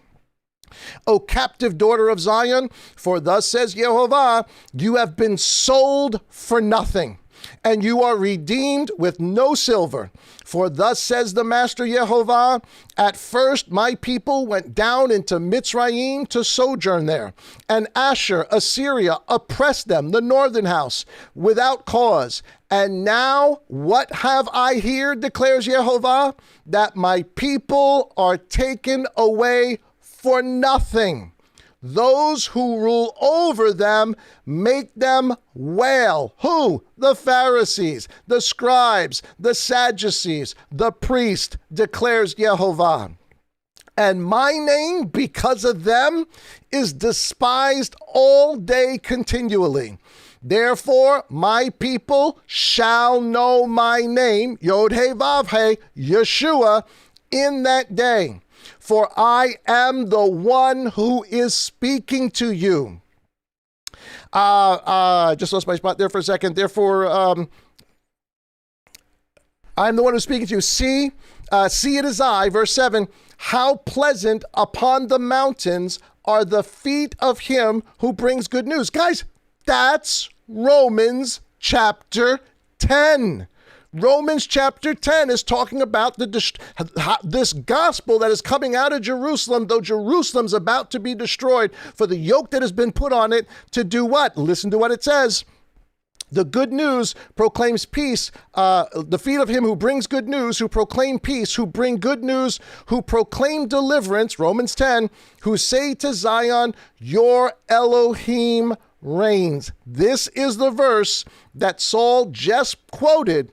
O captive daughter of Zion, for thus says Yehovah, you have been sold for nothing, and you are redeemed with no silver. For thus says the Master Yehovah, at first my people went down into Mitzrayim to sojourn there, and Asher, Assyria, oppressed them, the northern house, without cause. And now what have I here, declares Yehovah, that my people are taken away for nothing. those who rule over them make them wail. Who? The Pharisees, the scribes, the Sadducees, the priest, declares Yehovah. And my name, because of them, is despised all day continually. Therefore, my people shall know my name, Yod He Vav He, Yeshua, in that day. For I am the one who is speaking to you. Just lost my spot there for a second. Therefore, I'm the one who's speaking to you. See it as I, verse 7, how pleasant upon the mountains are the feet of him who brings good news. Guys, that's Romans chapter 10. Romans chapter 10 is talking about this gospel that is coming out of Jerusalem, though Jerusalem's about to be destroyed, for the yoke that has been put on it to do what? Listen to what it says. The good news proclaims peace. The feet of him who brings good news, who proclaim peace, who bring good news, who proclaim deliverance, Romans 10, who say to Zion, your Elohim reigns. This is the verse that Saul just quoted.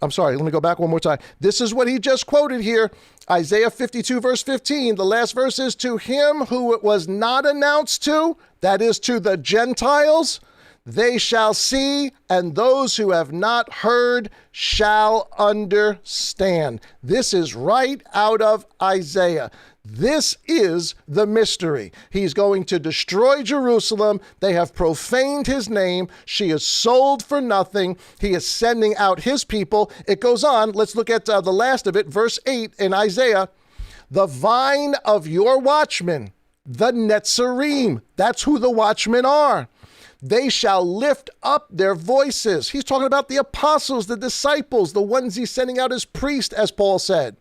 I'm sorry, let me go back one more time. This is what he just quoted here. Isaiah 52 verse 15, the last verse is, to him who it was not announced to, that is to the Gentiles, they shall see, and those who have not heard shall understand. This is right out of Isaiah. This is the mystery. He's going to destroy Jerusalem. They have profaned his name. She is sold for nothing. He is sending out his people. It goes on. Let's look at the last of it. Verse 8 in Isaiah. The vine of your watchmen, the Netzarim. That's who the watchmen are. They shall lift up their voices. He's talking about the apostles, the disciples, the ones he's sending out as priests, as Paul said.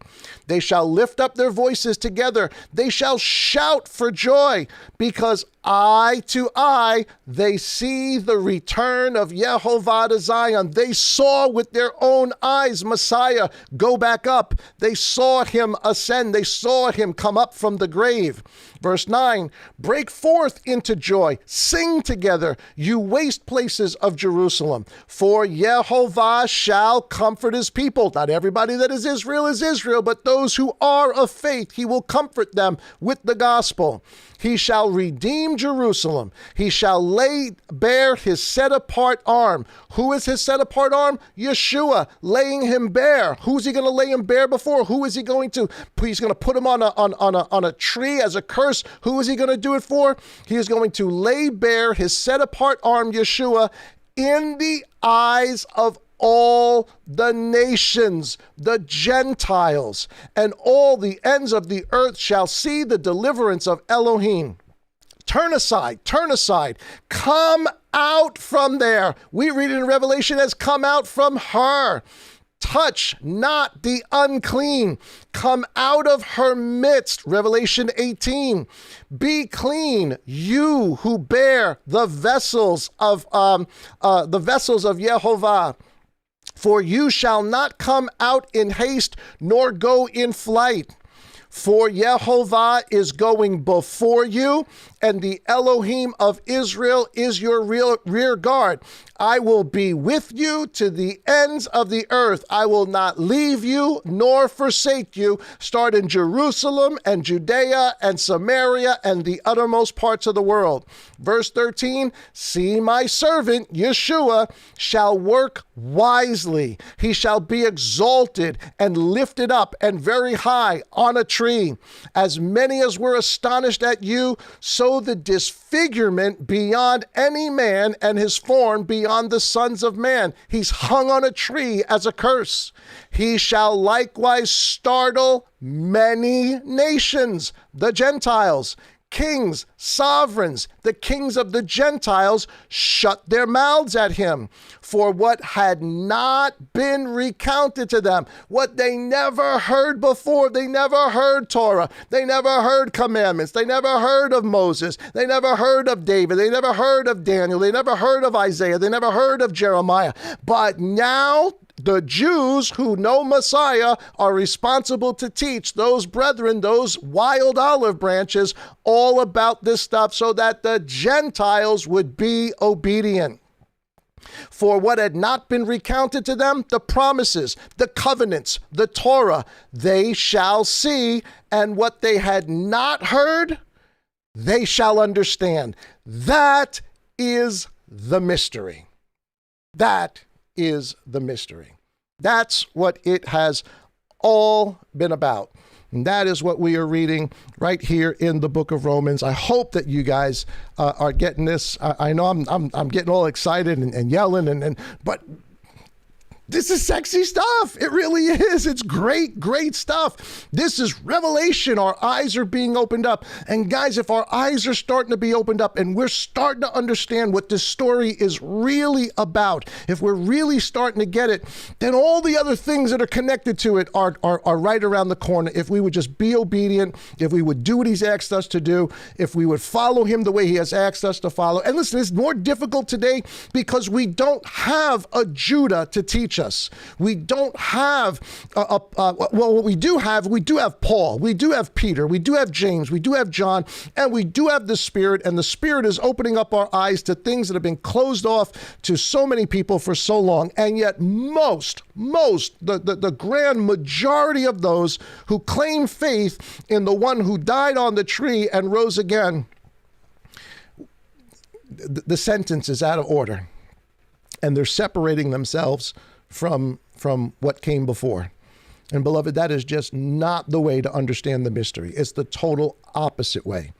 They shall lift up their voices together. They shall shout for joy, because eye to eye they see the return of Yehovah to Zion. They saw with their own eyes Messiah go back up. They saw him ascend. They saw him come up from the grave. Verse 9, break forth into joy. Sing together, you waste places of Jerusalem. For Yehovah shall comfort his people. Not everybody that is Israel, but those who are of faith, he will comfort them with the gospel. He shall redeem Jerusalem. He shall lay bare his set-apart arm. Who is his set-apart arm? Yeshua, laying him bare. Who's he going to lay him bare before? Who is he going to? He's going to put him on a tree as a curse. Who is he going to do it for? He is going to lay bare his set-apart arm, Yeshua, in the eyes of all the nations, the Gentiles, and all the ends of the earth shall see the deliverance of Elohim. Turn aside, come out from there. We read it in Revelation as come out from her. Touch not the unclean. Come out of her midst. Revelation 18. Be clean, you who bear the vessels of Yehovah. For you shall not come out in haste, nor go in flight. For Yehovah is going before you, and the Elohim of Israel is your rear guard. I will be with you to the ends of the earth. I will not leave you nor forsake you. Start in Jerusalem and Judea and Samaria and the uttermost parts of the world. Verse 13, see my servant Yeshua shall work wisely. He shall be exalted and lifted up and very high on a tree. As many as were astonished at you, so the disfigurement beyond any man and his form beyond the sons of man. He's hung on a tree as a curse. He shall likewise startle many nations, the Gentiles. Kings, sovereigns, the kings of the Gentiles shut their mouths at him for what had not been recounted to them, what they never heard before. They never heard Torah. They never heard commandments. They never heard of Moses. They never heard of David. They never heard of Daniel. They never heard of Isaiah. They never heard of Jeremiah. But now The Jews who know Messiah are responsible to teach those brethren, those wild olive branches, all about this stuff so that the Gentiles would be obedient. For what had not been recounted to them, the promises, the covenants, the Torah, they shall see, and what they had not heard, they shall understand. That is the mystery. That is the mystery. That's what it has all been about. And that is what we are reading right here in the book of Romans. I hope that you guys are getting this. I know I'm getting all excited and yelling, but this is sexy stuff. It really is. It's great, great stuff. This is revelation. Our eyes are being opened up. And guys, if our eyes are starting to be opened up and we're starting to understand what this story is really about, if we're really starting to get it, then all the other things that are connected to it are right around the corner. If we would just be obedient, if we would do what he's asked us to do, if we would follow him the way he has asked us to follow. And listen, it's more difficult today because we don't have a Judah to teach us. We don't have, what we do have Paul, we do have Peter, we do have James, we do have John, and we do have the Spirit, and the Spirit is opening up our eyes to things that have been closed off to so many people for so long. And yet the grand majority of those who claim faith in the one who died on the tree and rose again, the sentence is out of order, and they're separating themselves from what came before. And beloved, that is just not the way to understand the mystery. It's the total opposite way.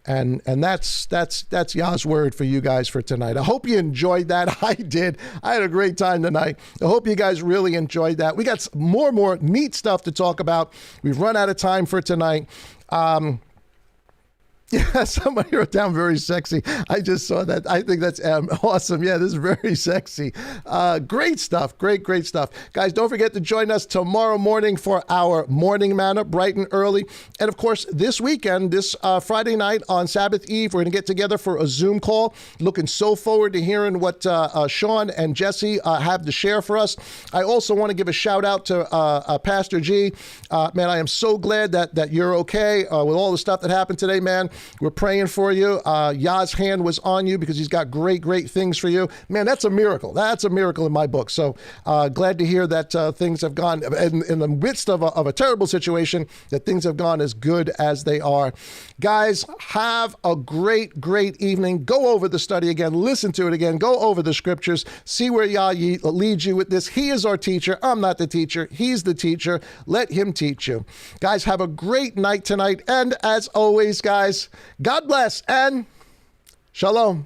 And that's Yah's word for you guys for tonight. I hope you enjoyed that. I did. I had a great time tonight. I hope you guys really enjoyed that. We got more neat stuff to talk about. We've run out of time for tonight. Yeah, somebody wrote down very sexy. I just saw that. I think that's awesome. Yeah, this is very sexy. Great stuff. Great stuff. Guys, don't forget to join us tomorrow morning for our morning manna, bright and early. And of course, this weekend, this Friday night on Sabbath Eve, we're going to get together for a Zoom call. Looking so forward to hearing what Sean and Jesse have to share for us. I also want to give a shout out to Pastor G. Man, I am so glad that you're okay with all the stuff that happened today, man. We're praying for you. Yah's hand was on you because he's got great things for you. Man, that's a miracle. That's a miracle in my book. So glad to hear that things have gone in the midst of a terrible situation, that things have gone as good as they are. Guys, have a great evening. Go over the study again. Listen to it again. Go over the scriptures. See where Yah leads you with this. He is our teacher. I'm not the teacher. He's the teacher. Let him teach you. Guys, have a great night tonight. And as always, guys, God bless and shalom.